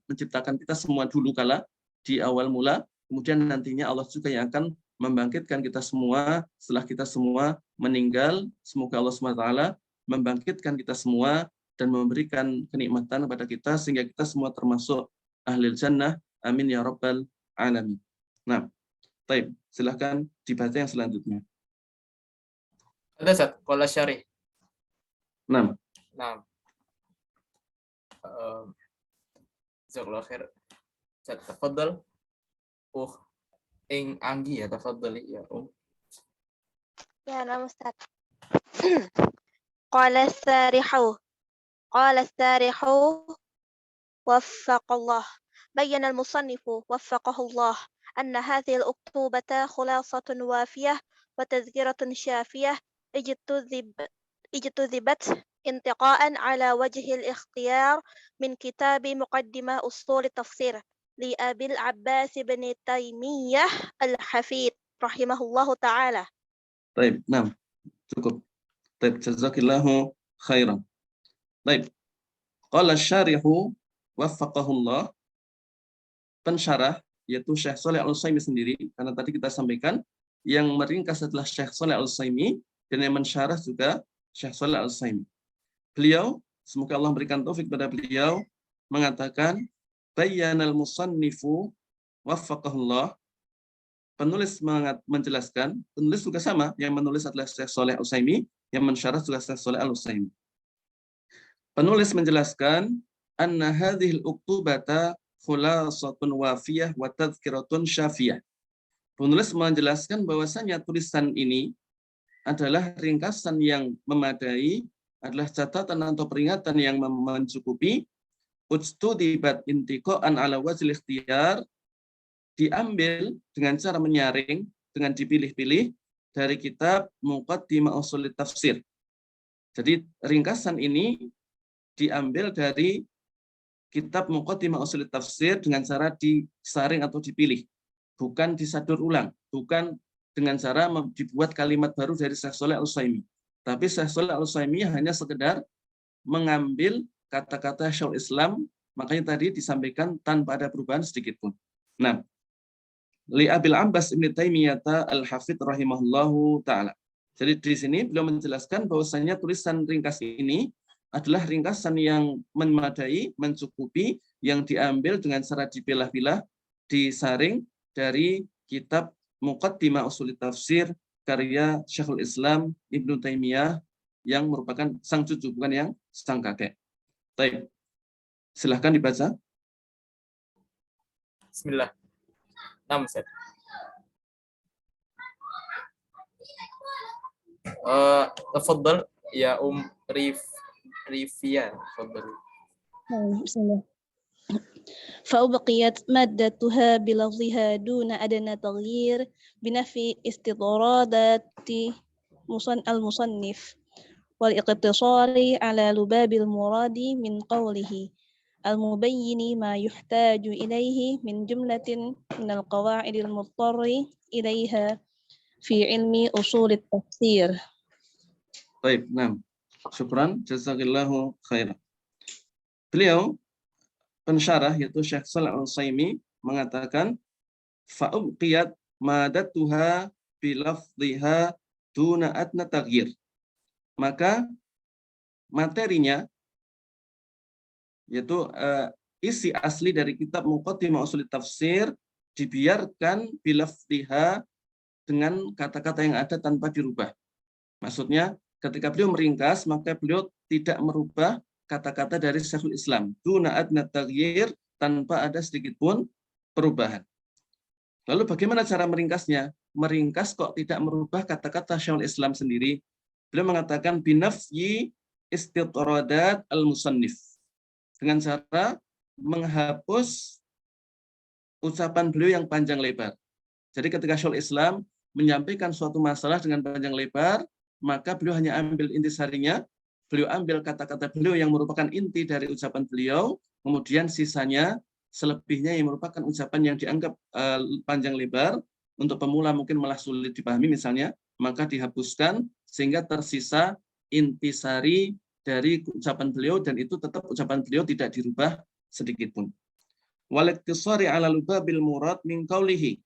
menciptakan kita semua dulu kala di awal mula, kemudian nantinya Allah juga yang akan membangkitkan kita semua setelah kita semua meninggal. Semoga Allah SWT membangkitkan kita semua dan memberikan kenikmatan kepada kita sehingga kita semua termasuk ahlil jannah. Amin ya rabbal alamin. Nah, baik, silahkan dibaca yang selanjutnya. Ada Ustaz, qala syarih. Nah, Nah, jazakallahu khair. Ustaz, tafadhal. Ing Anggi ya, tafadhali ya. يا نعم أستاذ. قال السارح وفق الله. بين المصنف وفقه الله أن هذه الأكتوبة خلاصة وافية وتذكرة شافية اجتذبت انتقاء على وجه الاختيار من كتاب مقدمة أصول التفسير لأبي العباس بن تيمية الحفيد رحمه الله تعالى. baik, nah, cukup. Baik, jazakillahu khairan. Baik. Qala syarihu waffaqahullah. Pensyarah yaitu Syekh Shalih Al-Utsaimin sendiri, karena tadi kita sampaikan yang meringkas adalah Syekh Shalih Al-Utsaimin dan yang mensyarah juga Syekh Shalih Al-Utsaimin. Beliau, semoga Allah memberikan taufik kepada beliau, mengatakan bayyanal musannifu waffaqahullah. Penulis menjelaskan, penulis juga sama, yang menulis adalah Syekh Shalih Al-Utsaimin, yang mensyarah juga Syekh Shalih Al-Utsaimin. Penulis menjelaskan anna hadhil uktubata khulasatun wafiyah wa tadhkiratun syafiyah. Penulis menjelaskan bahwasanya tulisan ini adalah ringkasan yang memadai, adalah catatan atau peringatan yang mencukupi, ujtudibat intiqaan ala wajhil ikhtiyar, diambil dengan cara menyaring, dengan dipilih-pilih dari kitab Muqaddimah Ushul Tafsir. Jadi ringkasan ini diambil dari kitab Muqaddimah Ushul Tafsir dengan cara disaring atau dipilih, bukan disadur ulang, bukan dengan cara dibuat kalimat baru dari Syekh Shalih Al-Utsaimin. Tapi Syekh Shalih Al-Utsaimin hanya sekedar mengambil kata-kata Syekhul Islam, makanya tadi disampaikan tanpa ada perubahan sedikit pun. Nah, li Abil Abbas Ibn Taimiyah Al-Hafidh rahimahullahu taala. Jadi di sini beliau menjelaskan bahwasanya tulisan ringkas ini adalah ringkasan yang memadai, mencukupi, yang diambil dengan cara dipilah-pilah, disaring dari kitab Muqaddimah Ushul Tafsir karya Syekhul Islam Ibnu Taimiyah yang merupakan sang cucu, bukan yang sang kakek. Baik. Silahkan dibaca. Bismillah. Nam Ustaz. Tafadhal ya Rifia, tafadhali. بسم الله. فأبقيت مادتها بلفظها دون أدنى تغيير بنفي استطرادات المصنف والاقتصار على لباب المراد من قوله المبين ما يحتاج إليه من جملة من القواعد المضطر إليها في علم أصول التفسير. Baik, nah, syukran, jazakillahu khairan. Beliau pensyarah yaitu Syekh Shalih Al-Utsaimin mengatakan fa'ubqiyat madatuha bilafdhiha duna adna taghyir. Maka materinya yaitu isi asli dari kitab Muqaddimah Ushul Tafsir dibiarkan bilafdhiha dengan kata-kata yang ada tanpa dirubah. Maksudnya ketika beliau meringkas, maka beliau tidak merubah kata-kata dari Syekhul Islam. Duna adna taghyir, tanpa ada sedikit pun perubahan. Lalu bagaimana cara meringkasnya? Meringkas kok tidak merubah kata-kata Syekhul Islam sendiri? Beliau mengatakan binafyi istitradat al-musannif. Dengan cara menghapus ucapan beliau yang panjang lebar. Jadi ketika Syekhul Islam menyampaikan suatu masalah dengan panjang lebar, maka beliau hanya ambil intisarinya, beliau ambil kata-kata beliau yang merupakan inti dari ucapan beliau, kemudian sisanya, selebihnya yang merupakan ucapan yang dianggap panjang lebar, untuk pemula mungkin malah sulit dipahami misalnya, maka dihapuskan sehingga tersisa intisari dari ucapan beliau, dan itu tetap ucapan beliau tidak dirubah sedikit pun. Waliktisari ala lubabil murad min qawlihi.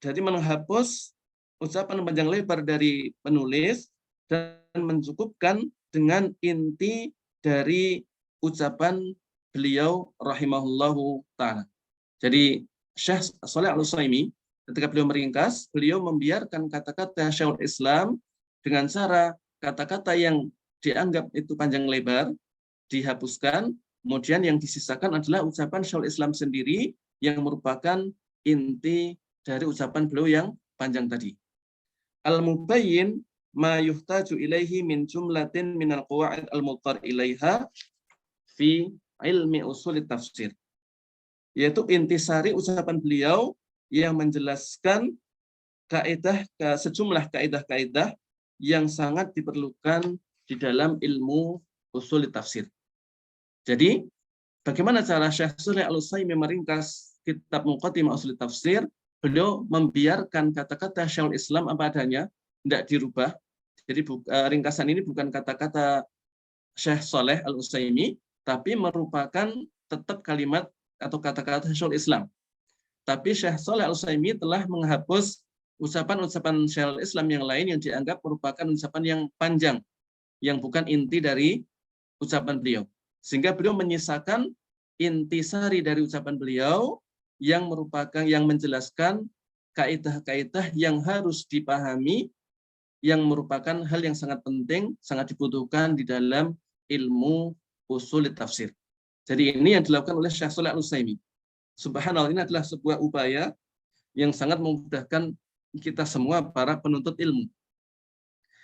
Jadi menghapus ucapan panjang lebar dari penulis dan mencukupkan dengan inti dari ucapan beliau rahimahullahu ta'ala. Jadi Syekh Shalih Al-Utsaimin ketika beliau meringkas, beliau membiarkan kata-kata Syekhul Islam dengan cara kata-kata yang dianggap itu panjang lebar dihapuskan, kemudian yang disisakan adalah ucapan Syekhul Islam sendiri yang merupakan inti dari ucapan beliau yang panjang tadi. Al-mubayyin ma yuhtaju ilaihi min jumlatin minal qawaid al-muttar ilaiha fi ilmi usul tafsir. Yaitu intisari ucapan beliau yang menjelaskan sejumlah kaidah-kaidah yang sangat diperlukan di dalam ilmu usul tafsir. Jadi, bagaimana cara Syekh Shalih Al-Utsaimin meringkas kitab Muqaddimah Ushul Tafsir? Beliau membiarkan kata-kata Syekhul Islam apa adanya, tidak dirubah. Jadi ringkasan ini bukan kata-kata Syekh Shalih Al-Utsaimin, tapi merupakan tetap kalimat atau kata-kata Syekhul Islam. Tapi Syekh Shalih Al-Utsaimin telah menghapus ucapan-ucapan Syekhul Islam yang lain yang dianggap merupakan ucapan yang panjang, yang bukan inti dari ucapan beliau. Sehingga beliau menyisakan intisari dari ucapan beliau yang merupakan yang menjelaskan kaidah-kaidah yang harus dipahami, yang merupakan hal yang sangat penting, sangat dibutuhkan di dalam ilmu usul tafsir. Jadi ini yang dilakukan oleh Syekh Shalih Al-Utsaimin. Subhanallah, ini adalah sebuah upaya yang sangat memudahkan kita semua para penuntut ilmu.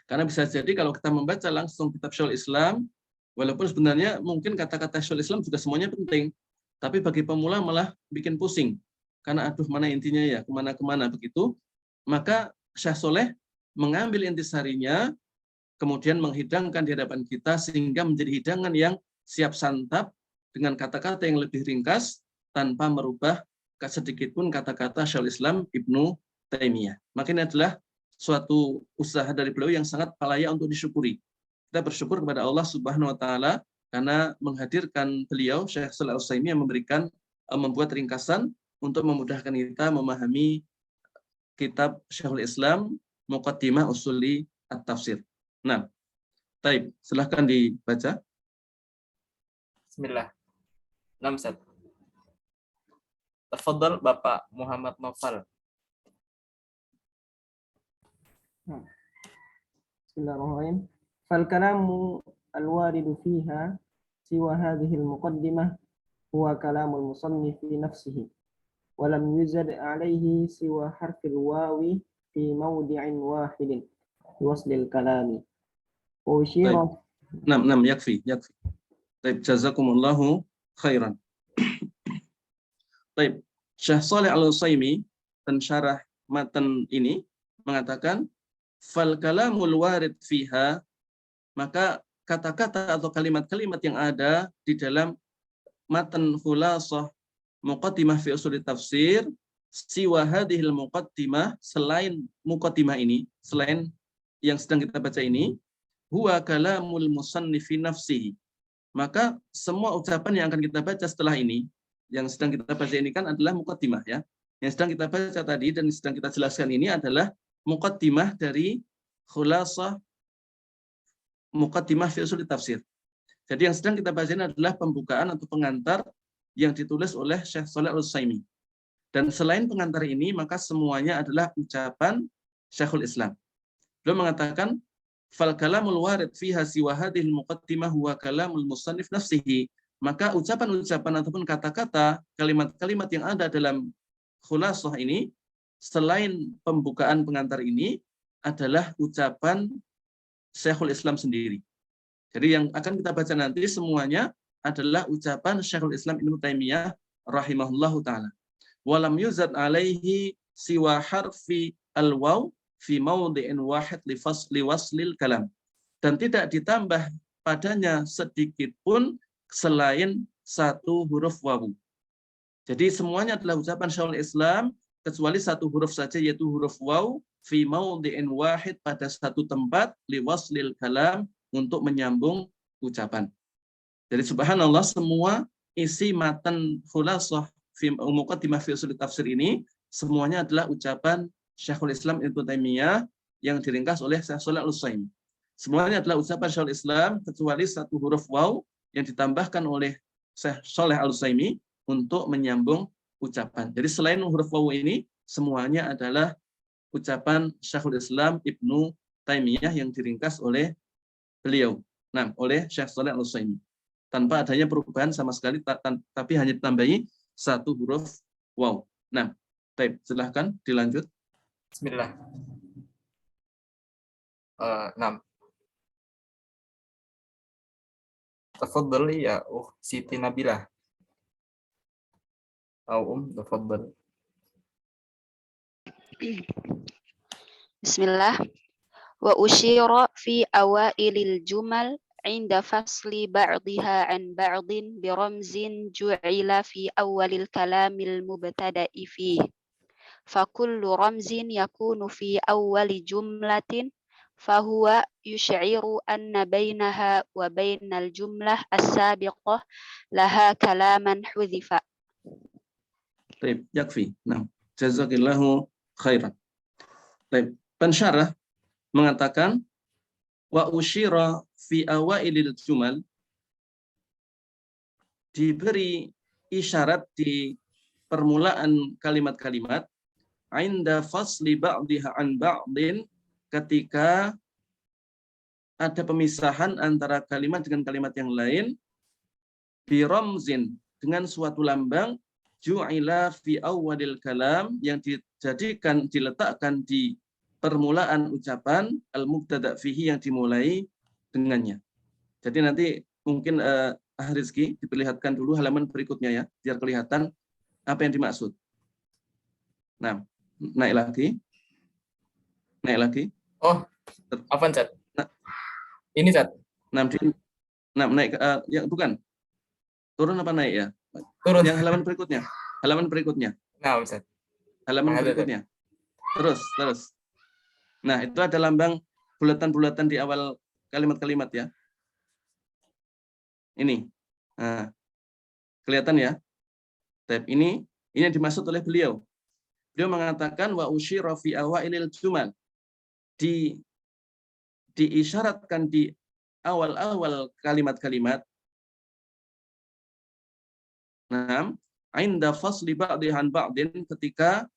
Karena bisa jadi kalau kita membaca langsung kitab Syekhul Islam, walaupun sebenarnya mungkin kata-kata Syekhul Islam juga semuanya penting, tapi bagi pemula malah bikin pusing. Karena aduh mana intinya ya, kemana-kemana begitu. Maka Syekh Shalih mengambil intisarinya, kemudian menghidangkan di hadapan kita sehingga menjadi hidangan yang siap santap dengan kata-kata yang lebih ringkas tanpa merubah sedikit pun kata-kata Syekhul Islam Ibnu Taimiyah. Maka ini adalah suatu usaha dari beliau yang sangat layak untuk disyukuri. Kita bersyukur kepada Allah Subhanahu wa taala karena menghadirkan beliau Syekh Shalih Al-Utsaimin yang membuat ringkasan untuk memudahkan kita memahami kitab Syekhul Islam Muqaddimah Usuli At-Tafsir. Nah, baik, silahkan dibaca. Bismillah. 6. Tafadhal Bapak Muhammad Nofal. Bismillahirrahmanirrahim. Fal-kalamu al-waridu fiha siwa hadhihi al-muqaddimah huwa kalamul musannif fi nafsihi wa lam yuzad alayhi siwa harfil wawi fi mawdi'in wahidin waslil kalami. Nam, yakfi. Baik, jazakumullahu khairan. Baik, Syekh Shalih Al-Utsaimin pensyarah matan ini mengatakan fal kalamul warid fiha, maka kata-kata atau kalimat-kalimat yang ada di dalam matan khulasah Muqaddimah fi Ushul Tafsir siwa hadhil muqaddimah, selain muqaddimah ini, selain yang sedang kita baca ini, huwa kalamul musannif fi nafsihi. Maka semua ucapan yang akan kita baca setelah ini, yang sedang kita baca ini kan adalah muqaddimah ya. Yang sedang kita baca tadi dan sedang kita jelaskan ini adalah muqaddimah dari khulasah Muqaddimah fi Ushul Tafsir. Jadi yang sedang kita baca ini adalah pembukaan atau pengantar yang ditulis oleh Syekh Shalih Al-Utsaimin. Dan selain pengantar ini, maka semuanya adalah ucapan Syekhul Islam. Beliau mengatakan, fal kalamul warid fiha siwa hadhil muqaddimah huwa kalamul musannif nafsihi. Maka ucapan-ucapan ataupun kata-kata, kalimat-kalimat yang ada dalam khulasah ini, selain pembukaan pengantar ini, adalah ucapan Syekhul Islam sendiri. Jadi yang akan kita baca nanti semuanya adalah ucapan Syekhul Islam Ibnu Taimiyah rahimahullahu ta'ala. Walam yuzad alaihi siwa harfi al-waw fi mawdi'in wahid li waslil kalam. Dan tidak ditambah padanya sedikit pun selain satu huruf wawu. Jadi semuanya adalah ucapan Syekhul Islam kecuali satu huruf saja, yaitu huruf waw fi mawdi'in wahid, pada satu tempat li waslil kalam, untuk menyambung ucapan. Jadi subhanallah, semua isi matan khulasah fi Muqaddimah fi Ushul Tafsir ini semuanya adalah ucapan Syekhul Islam Ibnu Taimiyah yang diringkas oleh Syekh Shalih Al-Utsaimin. Semuanya adalah ucapan Syekhul Islam kecuali satu huruf waw yang ditambahkan oleh Syekh Shalih Al-Utsaimin untuk menyambung ucapan. Jadi selain huruf waw ini, semuanya adalah ucapan Syekhul Islam Ibnu Taimiyah yang diringkas oleh beliau. Nah, oleh Syekh Shalih Al-Utsaimin. Tanpa adanya perubahan sama sekali, tapi hanya ditambahi satu huruf waw. Nah, baik, silahkan dilanjut. Bismillah. 6. Tafadhali ya Siti Nabilah. Tafadhal. Bismillah. Wa usyira fi awailil jumal inda fasli ba'diha an ba'din bi ramzin ju'ila fi awalil kalamil mubtada'i fi. Fa kullu ramzin yakunu fi awali jumlatin fahuwa yush'iru anna bainaha wa bainal jumlah as-sabiqah laha kalaman hudhifa. Baik, yakfi. Nah, jazakillahu khairan. Baik, pensyarah mengatakan wa usyira fi awailil jumal, diberi isyarat di permulaan kalimat-kalimat inda fasli ba'diha an ba'din, ketika ada pemisahan antara kalimat dengan kalimat yang lain, bi ramzin, dengan suatu lambang, ju'ila fi awwadil kalam, yang diletakkan di permulaan ucapan, al-mubtada' fihi, yang dimulai dengannya. Jadi nanti mungkin Rizki diperlihatkan dulu halaman berikutnya ya, biar kelihatan apa yang dimaksud. Nah, naik lagi. Oh, Apa Chat? Nah, ini Chat. Naik ya bukan. Turun apa naik ya? Turun. Yang halaman berikutnya. Nah, Chat. Halaman berikutnya. Terus. Nah, itu ada lambang bulatan-bulatan di awal kalimat-kalimat ya. Ini. Nah, kelihatan ya? Tab ini yang dimaksud oleh beliau. Beliau mengatakan wa usyira fi awailil jumal, diisyaratkan di awal-awal kalimat-kalimat. Nah, inda fasli ba'dihan ba'din, ketika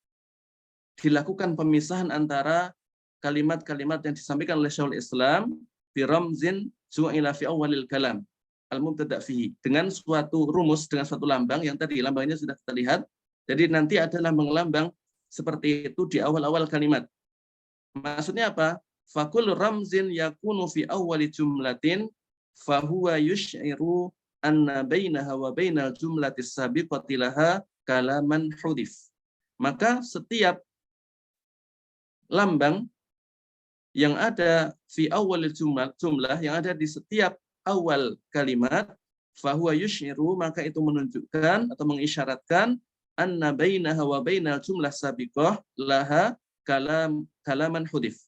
dilakukan pemisahan antara kalimat-kalimat yang disampaikan oleh Syekhul Islam bi ramzin su'ila fi awalil kalam al-mubtada' fihi, dengan suatu rumus, dengan suatu lambang yang tadi lambangnya sudah kita lihat. Jadi nanti ada lambang-lambang seperti itu di awal-awal kalimat. Maksudnya apa? Fakul ramzin yakunu fi awwali jumlatin fahuwa yush'iru anna bainaha wa bainal jumlatis sabiqati laha kalaman hudif. Maka setiap lambang yang ada fi awwalil jumlah yang ada di setiap awal kalimat, fahuwa yush'iru, maka itu menunjukkan atau mengisyaratkan anna bainaha wa bainal jumlah sabiqah laha kalaman hudif.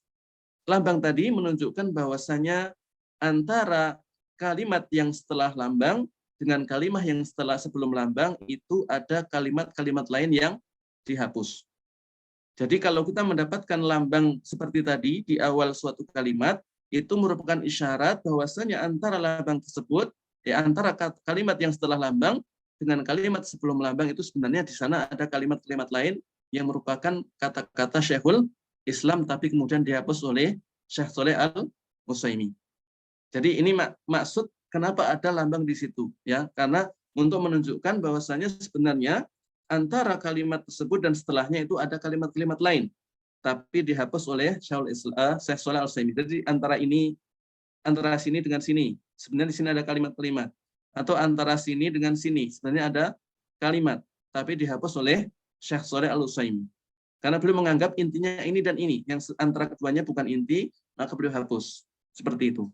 Lambang tadi menunjukkan bahwasanya antara kalimat yang setelah lambang dengan kalimat yang setelah sebelum lambang itu ada kalimat-kalimat lain yang dihapus. Jadi kalau kita mendapatkan lambang seperti tadi di awal suatu kalimat, itu merupakan isyarat bahwasanya antara lambang tersebut, antara kalimat yang setelah lambang dengan kalimat sebelum lambang itu sebenarnya di sana ada kalimat-kalimat lain yang merupakan kata-kata Syekhul Islam, tapi kemudian dihapus oleh Syekh Shalih Al-Utsaimin. Jadi ini maksud kenapa ada lambang di situ, ya, karena untuk menunjukkan bahwasanya sebenarnya antara kalimat tersebut dan setelahnya itu ada kalimat-kalimat lain, tapi dihapus oleh Syekh Shalih Al-Utsaimin. Jadi antara sini dengan sini, sebenarnya di sini ada kalimat-kalimat, atau antara sini dengan sini sebenarnya ada kalimat, tapi dihapus oleh Syekh Shalih Al-Utsaimin. Karena beliau menganggap intinya ini dan ini, yang antara keduanya bukan inti, maka beliau hapus. Seperti itu.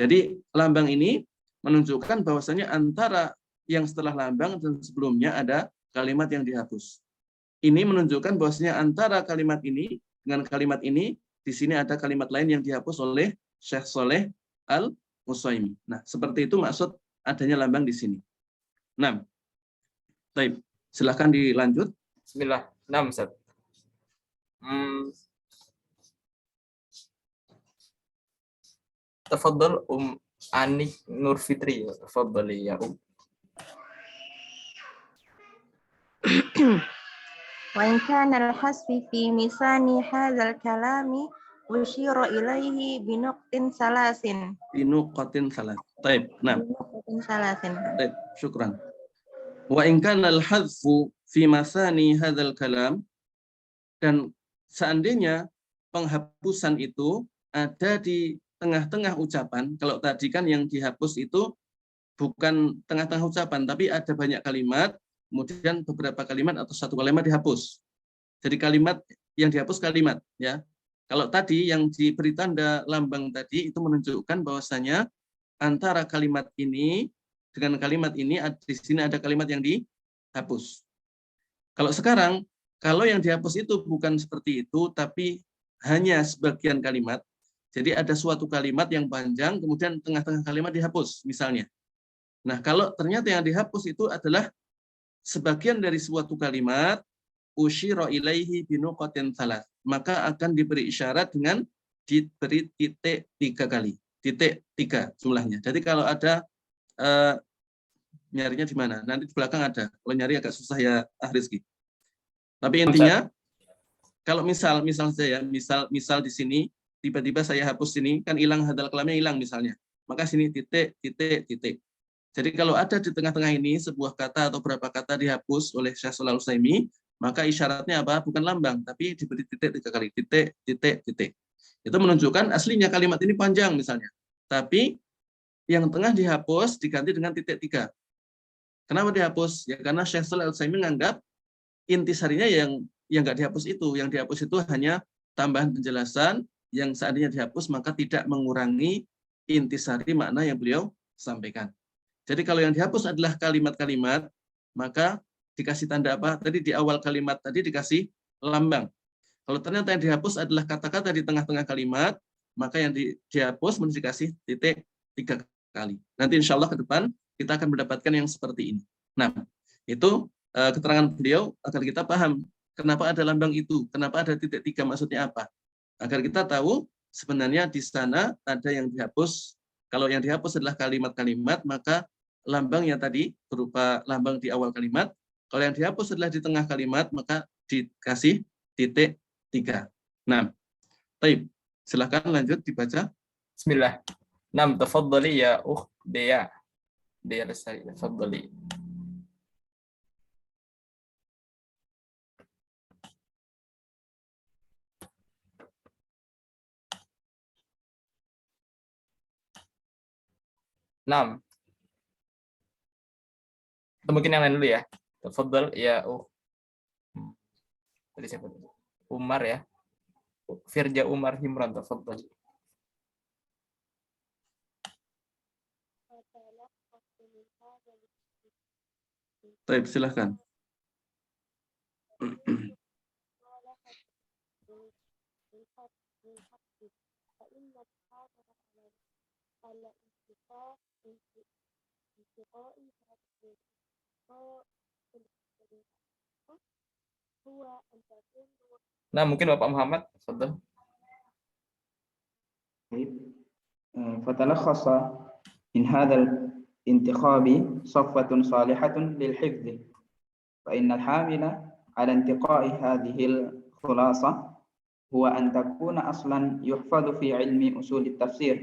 Jadi lambang ini menunjukkan bahwasanya antara yang setelah lambang dan sebelumnya ada kalimat yang dihapus. Ini menunjukkan bahwasanya antara kalimat ini dengan kalimat ini, di sini ada kalimat lain yang dihapus oleh Syekh Shalih Al-Utsaimin. Nah, seperti itu maksud adanya lambang di sini. 6. Baik, silahkan dilanjut. Bismillah. 6, Ustaz. Tafadhal Anik Nur Fitri. Tafadhali ya وإن كان الحذف في ميزان هذا الكلام أشير إليه بنقط ثلاث. بنقط ثلاث. طيب نعم. بنقط ثلاث. طيب شكرا. وإن كان الحذف في مثاني هذا الكلام, dan seandainya penghapusan itu ada di tengah-tengah ucapan. Kalau tadi kan yang dihapus itu bukan tengah-tengah ucapan, tapi ada banyak kalimat, kemudian beberapa kalimat atau satu kalimat dihapus. Jadi kalimat yang dihapus kalimat, ya. Kalau tadi yang diberi tanda lambang tadi itu menunjukkan bahwasanya antara kalimat ini dengan kalimat ini di sini ada kalimat yang dihapus. Kalau sekarang, kalau yang dihapus itu bukan seperti itu, tapi hanya sebagian kalimat. Jadi ada suatu kalimat yang panjang, kemudian tengah-tengah kalimat dihapus, misalnya. Nah, kalau ternyata yang dihapus itu adalah sebagian dari suatu kalimat, usyira ilaihi binuqatin salas, maka akan diberi isyarat dengan diberi titik 3 kali. Titik 3 jumlahnya. Jadi kalau ada nyarinya di mana? Nanti di belakang ada. Kalau nyari agak susah ya, Rizky. Tapi intinya, kalau misal saya, misal di sini tiba-tiba saya hapus sini, kan hilang hadal kalamnya hilang misalnya. Maka sini titik, titik, titik. Jadi kalau ada di tengah-tengah ini sebuah kata atau beberapa kata dihapus oleh Syekh Shalal Utsaimin, maka isyaratnya apa? Bukan lambang, tapi diberi titik 3 kali. Titik, titik, titik. Itu menunjukkan aslinya kalimat ini panjang misalnya. Tapi yang tengah dihapus diganti dengan titik 3. Kenapa dihapus? Ya karena Syekh Shalal Utsaimin menganggap intisarinya yang nggak dihapus itu. Yang dihapus itu hanya tambahan penjelasan yang seandainya dihapus maka tidak mengurangi intisari makna yang beliau sampaikan. Jadi kalau yang dihapus adalah kalimat-kalimat, maka dikasih tanda apa? Tadi di awal kalimat tadi dikasih lambang. Kalau ternyata yang dihapus adalah kata-kata di tengah-tengah kalimat, maka yang dihapus mesti dikasih titik 3 kali. Nanti insya Allah ke depan kita akan mendapatkan yang seperti ini. Nah, itu keterangan beliau agar kita paham kenapa ada lambang itu, kenapa ada titik 3 maksudnya apa. Agar kita tahu sebenarnya di sana ada yang dihapus. Kalau yang dihapus adalah kalimat-kalimat, maka lambangnya tadi berupa lambang di awal kalimat. Kalau yang dihapus adalah di tengah kalimat, maka dikasih titik 3. Nah, baik. Silakan lanjut dibaca. Bismillah. Nam, tafadhali ya Dea. Dea Lestari, tafadhali. Nam. Atau mungkin yang lain dulu ya. Tafadhal ya tadi siapa? Umar ya. Firja Umar Himran, tafadhal. Baik, silakan. Nah, mungkin Bapak Muhammad, tafadhal. فتلخص من هذا الانتخاب صفوة صالحة للحفظ فإن الحامل على انتقاء هذه الخلاصة هو أن تكون أصلا يحفظ في علم أصول التفسير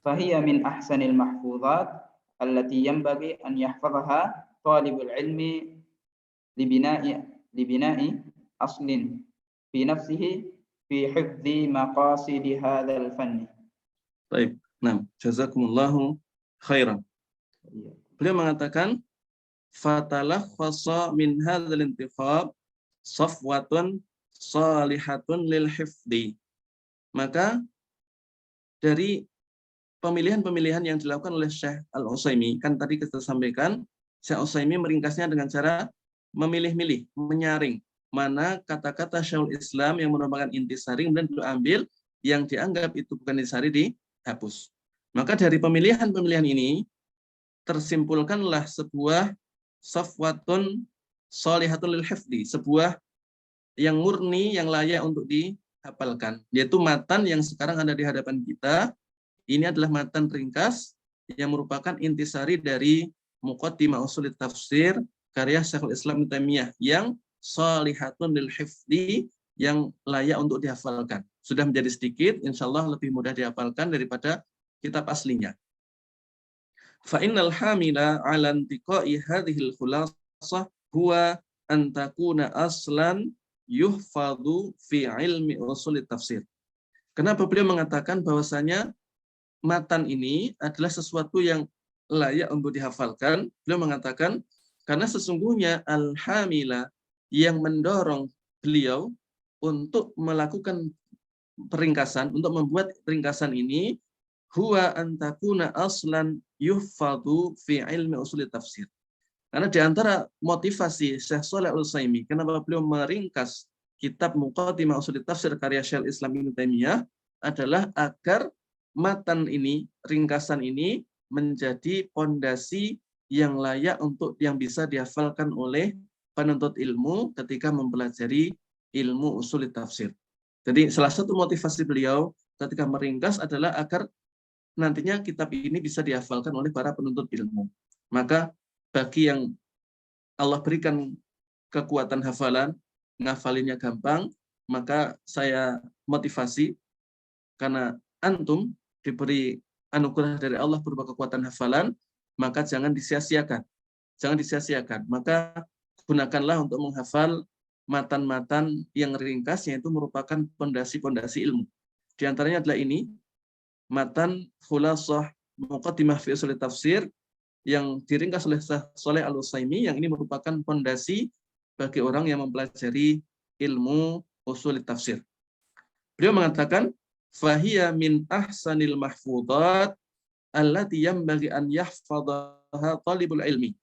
فهي من أحسن المحفوظات التي ينبغي أن يحفظها طالب العلم لبناء أصل في نفسه في حفظ مقاصد هذا الفن. Baik, nah, jazakumullahu khairan. Beliau mengatakan, fatalakhasa min hadzal intikhab safwatun salihatun lil hifdi. Maka dari pemilihan-pemilihan yang dilakukan oleh Syekh Al-Utsaimin, kan tadi kita sampaikan, Syekh Al-Utsaimin meringkasnya dengan cara memilih-milih, menyaring mana kata-kata Syekhul Islam yang merupakan intisari dan diambil yang dianggap itu bukan intisari dihapus. Maka dari pemilihan-pemilihan ini tersimpulkanlah sebuah safwatun shalihatun lil hifdi, sebuah yang murni yang layak untuk dihafalkan, yaitu matan yang sekarang ada di hadapan kita ini adalah matan ringkas yang merupakan intisari dari Muqaddimah Ushul Tafsir karya Syekhul Islam Ibnu Taimiyah yang shalihatun lil hifdzi, yang layak untuk dihafalkan. Sudah menjadi sedikit, insya Allah lebih mudah dihafalkan daripada kitab aslinya. Fa innal hamila 'ala intiqa'i hadhil khulasah huwa an takuna aslan yuhfadhu fi ilmi ushul tafsir. Kenapa beliau mengatakan bahwasanya matan ini adalah sesuatu yang layak untuk dihafalkan? Beliau mengatakan karena sesungguhnya al-hamila, yang mendorong beliau untuk melakukan peringkasan, untuk membuat ringkasan ini, huwa antakuna aslan yuhfadhu fi ilmi ushul tafsir. Karena di antara motivasi Syekh Shalih Al-Utsaimin kenapa beliau meringkas kitab Muqaddimah Ushul Tafsir karya Syekhul Islam Ibnu Taimiyah adalah agar matan ini, ringkasan ini menjadi pondasi yang layak untuk yang bisa dihafalkan oleh penuntut ilmu ketika mempelajari ilmu ushul tafsir. Jadi salah satu motivasi beliau ketika meringkas adalah agar nantinya kitab ini bisa dihafalkan oleh para penuntut ilmu. Maka bagi yang Allah berikan kekuatan hafalan, ngafalinnya gampang, maka saya motivasi karena antum diberi anugerah dari Allah berupa kekuatan hafalan, maka jangan disia-siakan. Jangan disia-siakan. Maka gunakanlah untuk menghafal matan-matan yang ringkas, yaitu merupakan pondasi-pondasi ilmu. Di antaranya adalah ini, matan Khulasah Muqaddimah fi Ushul Tafsir yang diringkas oleh Shalih Al-Utsaimin, yang ini merupakan pondasi bagi orang yang mempelajari ilmu ushul tafsir. Beliau mengatakan, fahiya min ahsanil mahfudat allati yanbaghi an yahfadhaha talibul ilmi.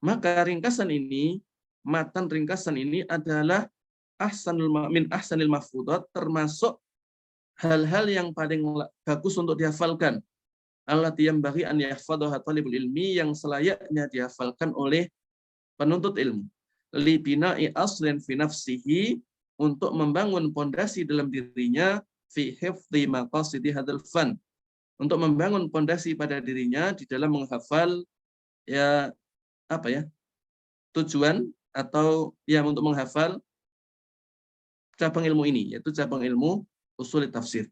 Maka ringkasan ini, matan ringkasan ini adalah min ahsanil mahfudat, termasuk hal-hal yang paling bagus untuk dihafalkan. Allati yanbaghi an yahfadhaha talibul ilmi, yang selayaknya dihafalkan oleh penuntut ilmu. Li bina'i aslin fi nafsihi, untuk membangun pondasi dalam dirinya, fi hifdhi maqasidi hadzal fan, untuk membangun pondasi pada dirinya di dalam menghafal tujuan atau untuk menghafal cabang ilmu ini, yaitu cabang ilmu ushul tafsir.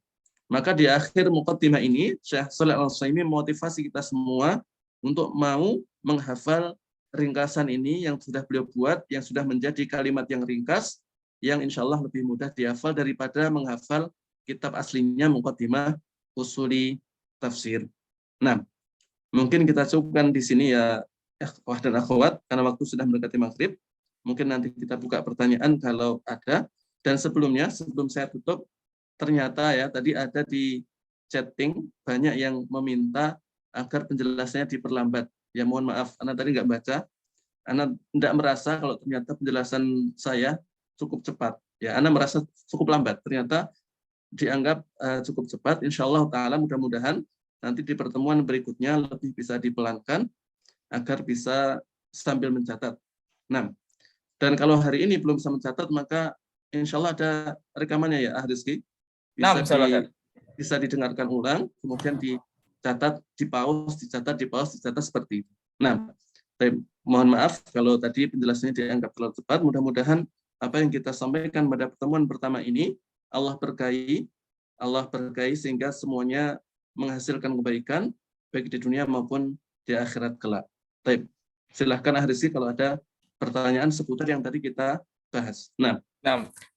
Maka di akhir muqaddimah ini, Syekh Shalih Al-Utsaimin memotivasi kita semua untuk mau menghafal ringkasan ini yang sudah beliau buat, yang sudah menjadi kalimat yang ringkas, yang insya Allah lebih mudah dihafal daripada menghafal kitab aslinya Muqaddimah Usuli Tafsir. Nah, mungkin kita cukupkan di sini ya, ikhwah dan akhwat, karena waktu sudah mendekati maghrib. Mungkin nanti kita buka pertanyaan kalau ada. Dan sebelumnya, sebelum saya tutup, ternyata ya tadi ada di chatting banyak yang meminta agar penjelasannya diperlambat. Ya mohon maaf, Ana tadi nggak baca. Ana tidak merasa kalau ternyata penjelasan saya cukup cepat. Ya, Ana merasa cukup lambat. Ternyata dianggap cukup cepat. Insya Allah Ta'ala mudah-mudahan nanti di pertemuan berikutnya lebih bisa dipelankan agar bisa sambil mencatat. Nah, dan kalau hari ini belum bisa mencatat, maka insya Allah ada rekamannya ya, Rizky. Bisa didengarkan ulang, kemudian dicatat, dicatat seperti itu. Nah, mohon maaf kalau tadi penjelasannya dianggap terlalu cepat. Mudah-mudahan apa yang kita sampaikan pada pertemuan pertama ini Allah berkahi sehingga semuanya menghasilkan kebaikan baik di dunia maupun di akhirat kelak. Baik, silahkan Rizky kalau ada pertanyaan seputar yang tadi kita bahas. Nah,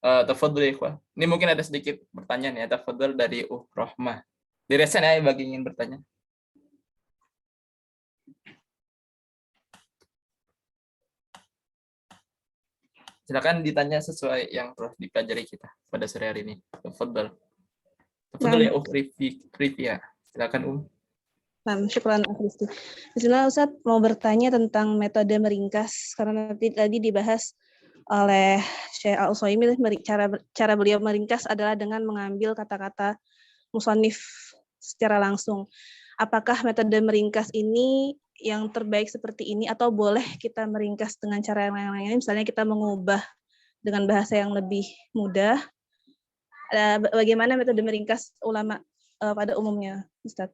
tafadhol ya ikhwah. Ini mungkin ada sedikit pertanyaan ya, tafadhol dari Rahmah. Diresen ya bagi ingin bertanya. Silakan ditanya sesuai yang telah dipelajari kita pada sore hari ini. Tafadhol. Tafadhol ya Rifia. Silakan Syukran Akhisti. Bismillah Ustaz, mau bertanya tentang metode meringkas karena tadi dibahas oleh Syekh Al-Utsaimin, cara beliau meringkas adalah dengan mengambil kata-kata musannif secara langsung. Apakah metode meringkas ini yang terbaik seperti ini atau boleh kita meringkas dengan cara yang lain-lain? Misalnya kita mengubah dengan bahasa yang lebih mudah. Bagaimana metode meringkas ulama pada umumnya, Ustaz.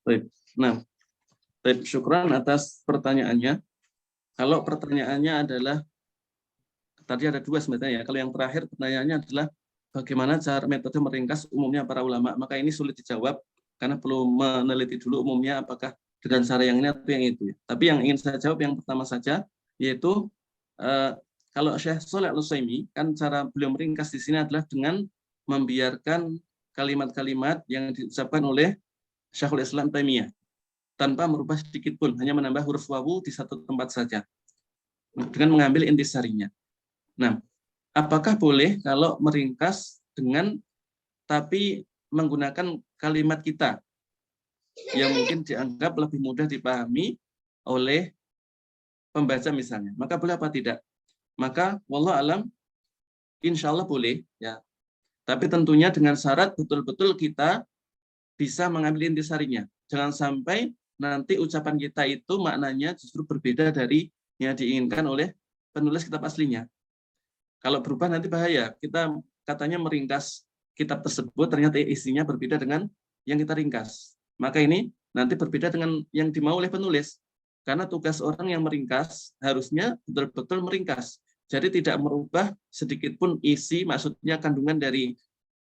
Baik. Nah, baik, syukran atas pertanyaannya. Kalau pertanyaannya adalah, tadi ada dua sebenarnya ya. Kalau yang terakhir pertanyaannya adalah bagaimana cara metode meringkas umumnya para ulama, maka ini sulit dijawab karena perlu meneliti dulu umumnya apakah dengan cara yang ini atau yang itu. Tapi yang ingin saya jawab yang pertama saja, yaitu kalau Syekh Shalih Al-Utsaimin, kan cara beliau meringkas di sini adalah dengan membiarkan kalimat-kalimat yang diucapkan oleh Syekhul Islam Taimiyah tanpa merubah sedikit pun, hanya menambah huruf wawu di satu tempat saja dengan mengambil intisarinya. Nah, apakah boleh kalau meringkas dengan tapi menggunakan kalimat kita yang mungkin dianggap lebih mudah dipahami oleh pembaca misalnya, maka boleh apa tidak? Maka wallahu alam, insya Allah boleh ya. Tapi tentunya dengan syarat betul-betul kita bisa mengambil intisarinya. Jangan sampai nanti ucapan kita itu maknanya justru berbeda dari yang diinginkan oleh penulis kitab aslinya. Kalau berubah nanti bahaya. Kita katanya meringkas kitab tersebut, ternyata isinya berbeda dengan yang kita ringkas. Maka ini nanti berbeda dengan yang dimau oleh penulis. Karena tugas orang yang meringkas harusnya betul-betul meringkas. Jadi tidak merubah sedikit pun isi, maksudnya kandungan dari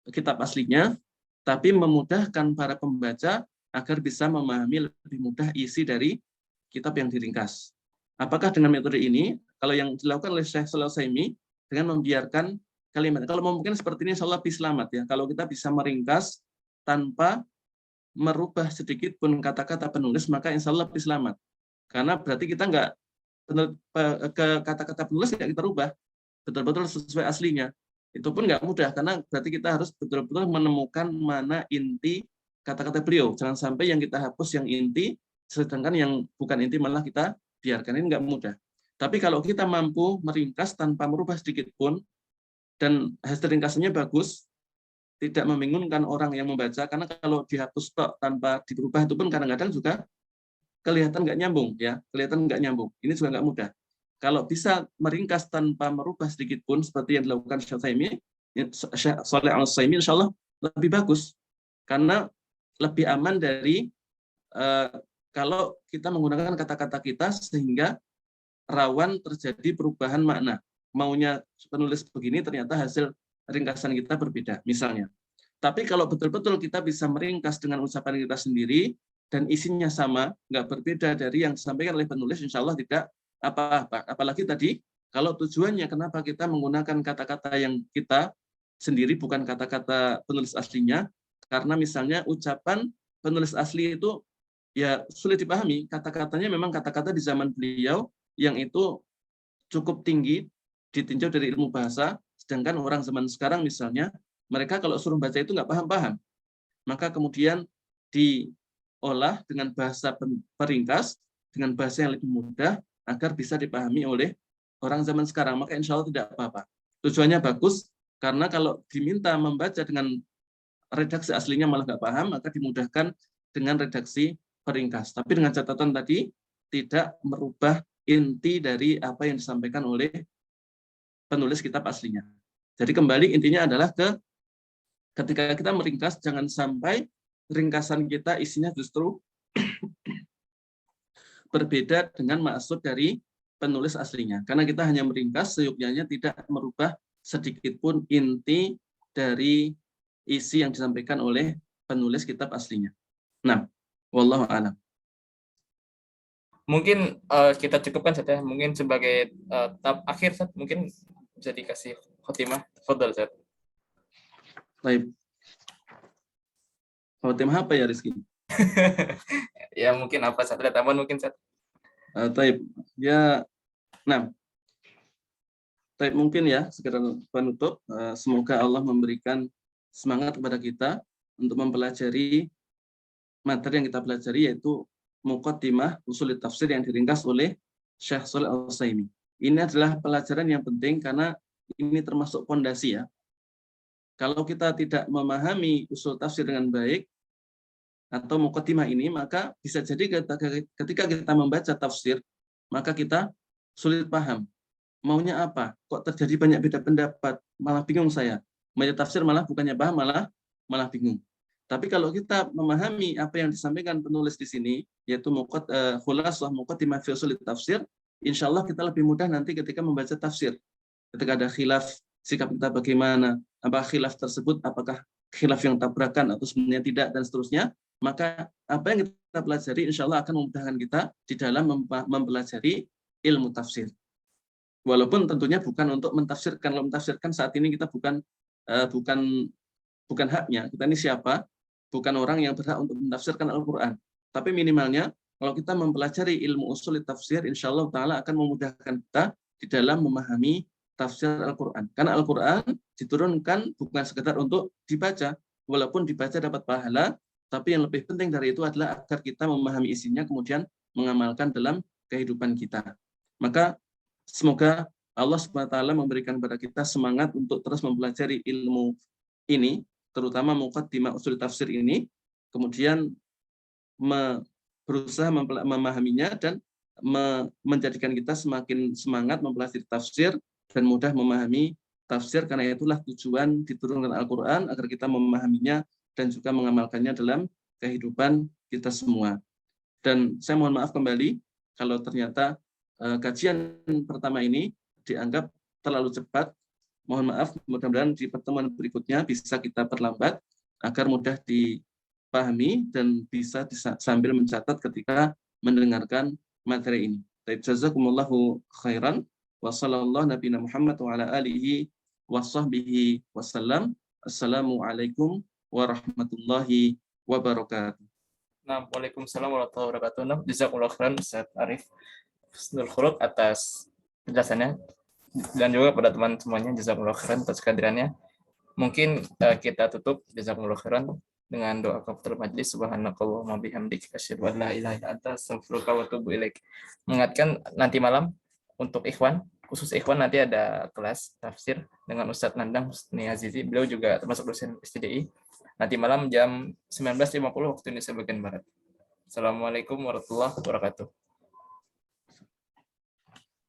kitab aslinya, tapi memudahkan para pembaca agar bisa memahami lebih mudah isi dari kitab yang diringkas. Apakah dengan metode ini, kalau yang dilakukan oleh Syekh Shalih Al-Utsaimin, dengan membiarkan kalimat, kalau mungkin seperti ini insya Allah bisa selamat ya, kalau kita bisa meringkas tanpa merubah sedikit pun kata-kata penulis, maka insya Allah bisa selamat. Karena berarti kita nggak ke kata-kata penulis nggak kita rubah, betul-betul sesuai aslinya. Itu pun nggak mudah, karena berarti kita harus betul-betul menemukan mana inti kata-kata beliau. Jangan sampai yang kita hapus yang inti, sedangkan yang bukan inti malah kita biarkan. Ini nggak mudah. Tapi kalau kita mampu meringkas tanpa merubah sedikit pun, dan hasil ringkasannya bagus, tidak membingungkan orang yang membaca, karena kalau dihapus tok tanpa dirubah itu pun kadang-kadang juga kelihatan nggak nyambung, ya, kelihatan nggak nyambung. Ini juga nggak mudah. Kalau bisa meringkas tanpa merubah sedikit pun, seperti yang dilakukan Syekh Shalih Al-Utsaimin, insya Allah lebih bagus, karena lebih aman dari kalau kita menggunakan kata-kata kita sehingga rawan terjadi perubahan makna. Maunya penulis begini, ternyata hasil ringkasan kita berbeda, misalnya. Tapi kalau betul-betul kita bisa meringkas dengan ucapan kita sendiri, dan isinya sama, nggak berbeda dari yang disampaikan oleh penulis, insya Allah tidak apa-apa. Apalagi tadi, kalau tujuannya kenapa kita menggunakan kata-kata yang kita sendiri, bukan kata-kata penulis aslinya, karena misalnya ucapan penulis asli itu ya sulit dipahami, kata-katanya memang kata-kata di zaman beliau yang itu cukup tinggi, ditinjau dari ilmu bahasa, sedangkan orang zaman sekarang misalnya, mereka kalau suruh baca itu nggak paham-paham. Maka kemudian diolah dengan bahasa peringkas, dengan bahasa yang lebih mudah, agar bisa dipahami oleh orang zaman sekarang. Maka insya Allah tidak apa-apa. Tujuannya bagus, karena kalau diminta membaca dengan redaksi aslinya malah nggak paham, maka dimudahkan dengan redaksi peringkas. Tapi dengan catatan tadi, tidak merubah inti dari apa yang disampaikan oleh penulis kitab aslinya. Jadi kembali intinya adalah ketika kita meringkas, jangan sampai ringkasan kita isinya justru berbeda dengan maksud dari penulis aslinya. Karena kita hanya meringkas, seyogyanya tidak merubah sedikit pun inti dari isi yang disampaikan oleh penulis kitab aslinya. Nah, wallahu a'lam. Mungkin kita cukupkan saja, mungkin sebagai tahap akhir, Ustaz, mungkin bisa dikasih khotimah. Fadhal, Ustaz. Baik. Khotimah apa ya, Rizky? Ya mungkin apa saja tambahan mungkin, Ustaz. Taib. Ya, nah. Taib mungkin ya, segera penutup. Semoga Allah memberikan semangat kepada kita untuk mempelajari materi yang kita pelajari, yaitu Muqaddimah Ushul Tafsir yang diringkas oleh Syekh Shalih Al-Utsaimin. Ini adalah pelajaran yang penting karena ini termasuk fondasi ya. Kalau kita tidak memahami usul tafsir dengan baik atau muqaddimah ini, maka bisa jadi ketika kita membaca tafsir, maka kita sulit paham. Maunya apa? Kok terjadi banyak beda pendapat? Malah bingung saya. Membaca tafsir malah bukannya paham, malah bingung. Tapi kalau kita memahami apa yang disampaikan penulis di sini, yaitu khulasah muqaddimah fi ushul tafsir, insya Allah kita lebih mudah nanti ketika membaca tafsir. Ketika ada khilaf, sikap kita bagaimana, apakah khilaf tersebut, apakah khilaf yang tabrakan atau sebenarnya tidak, dan seterusnya, maka apa yang kita pelajari insya Allah akan memudahkan kita di dalam mempelajari ilmu tafsir. Walaupun tentunya bukan untuk mentafsirkan. Kalau mentafsirkan saat ini kita bukan haknya. Kita ini siapa? Bukan orang yang berhak untuk mentafsirkan Al-Quran. Tapi minimalnya kalau kita mempelajari ilmu usul tafsir, insya Allah Ta'ala akan memudahkan kita di dalam memahami tafsir Al-Quran. Karena Al-Quran diturunkan bukan sekedar untuk dibaca. Walaupun dibaca dapat pahala, tapi yang lebih penting dari itu adalah agar kita memahami isinya, kemudian mengamalkan dalam kehidupan kita. Maka semoga Allah SWT memberikan kepada kita semangat untuk terus mempelajari ilmu ini, terutama muqaddimah ushul tafsir ini, kemudian berusaha memahaminya dan menjadikan kita semakin semangat mempelajari tafsir dan mudah memahami tafsir, karena itulah tujuan diturunkan Al-Quran, agar kita memahaminya dan juga mengamalkannya dalam kehidupan kita semua. Dan saya mohon maaf kembali kalau ternyata kajian pertama ini dianggap terlalu cepat. Mohon maaf, mudah-mudahan di pertemuan berikutnya bisa kita perlambat agar mudah dipahami dan bisa sambil mencatat ketika mendengarkan materi ini. Jazakumullahu khairan wa sallallahu nabiyana Muhammad wa ala alihi wa sahbihi wasallam. Assalamualaikum warahmatullahi wabarakatuh. Nah, waalaikumsalam warahmatullahi wabarakatuh. Nah, jazakumullah khairan Ustaz Arif Husnul Khuluq atas penjelasannya, dan juga pada teman semuanya jazakumullah khairan atas kehadirannya. Mungkin kita tutup jazakumullah khairan dengan doa kafaratul majlis. Subhanakallahumma bihamdika asyhadu an la ilaha illa anta astaghfiruka wa atubu ilaik. Mengingatkan nanti malam untuk ikhwan, khusus ikhwan nanti ada kelas tafsir dengan Ustadz Nandang Husni Azizi. Beliau juga termasuk dosen STDI. Nanti malam jam 19.50 waktu Indonesia bagian Barat. Assalamualaikum warahmatullahi wabarakatuh.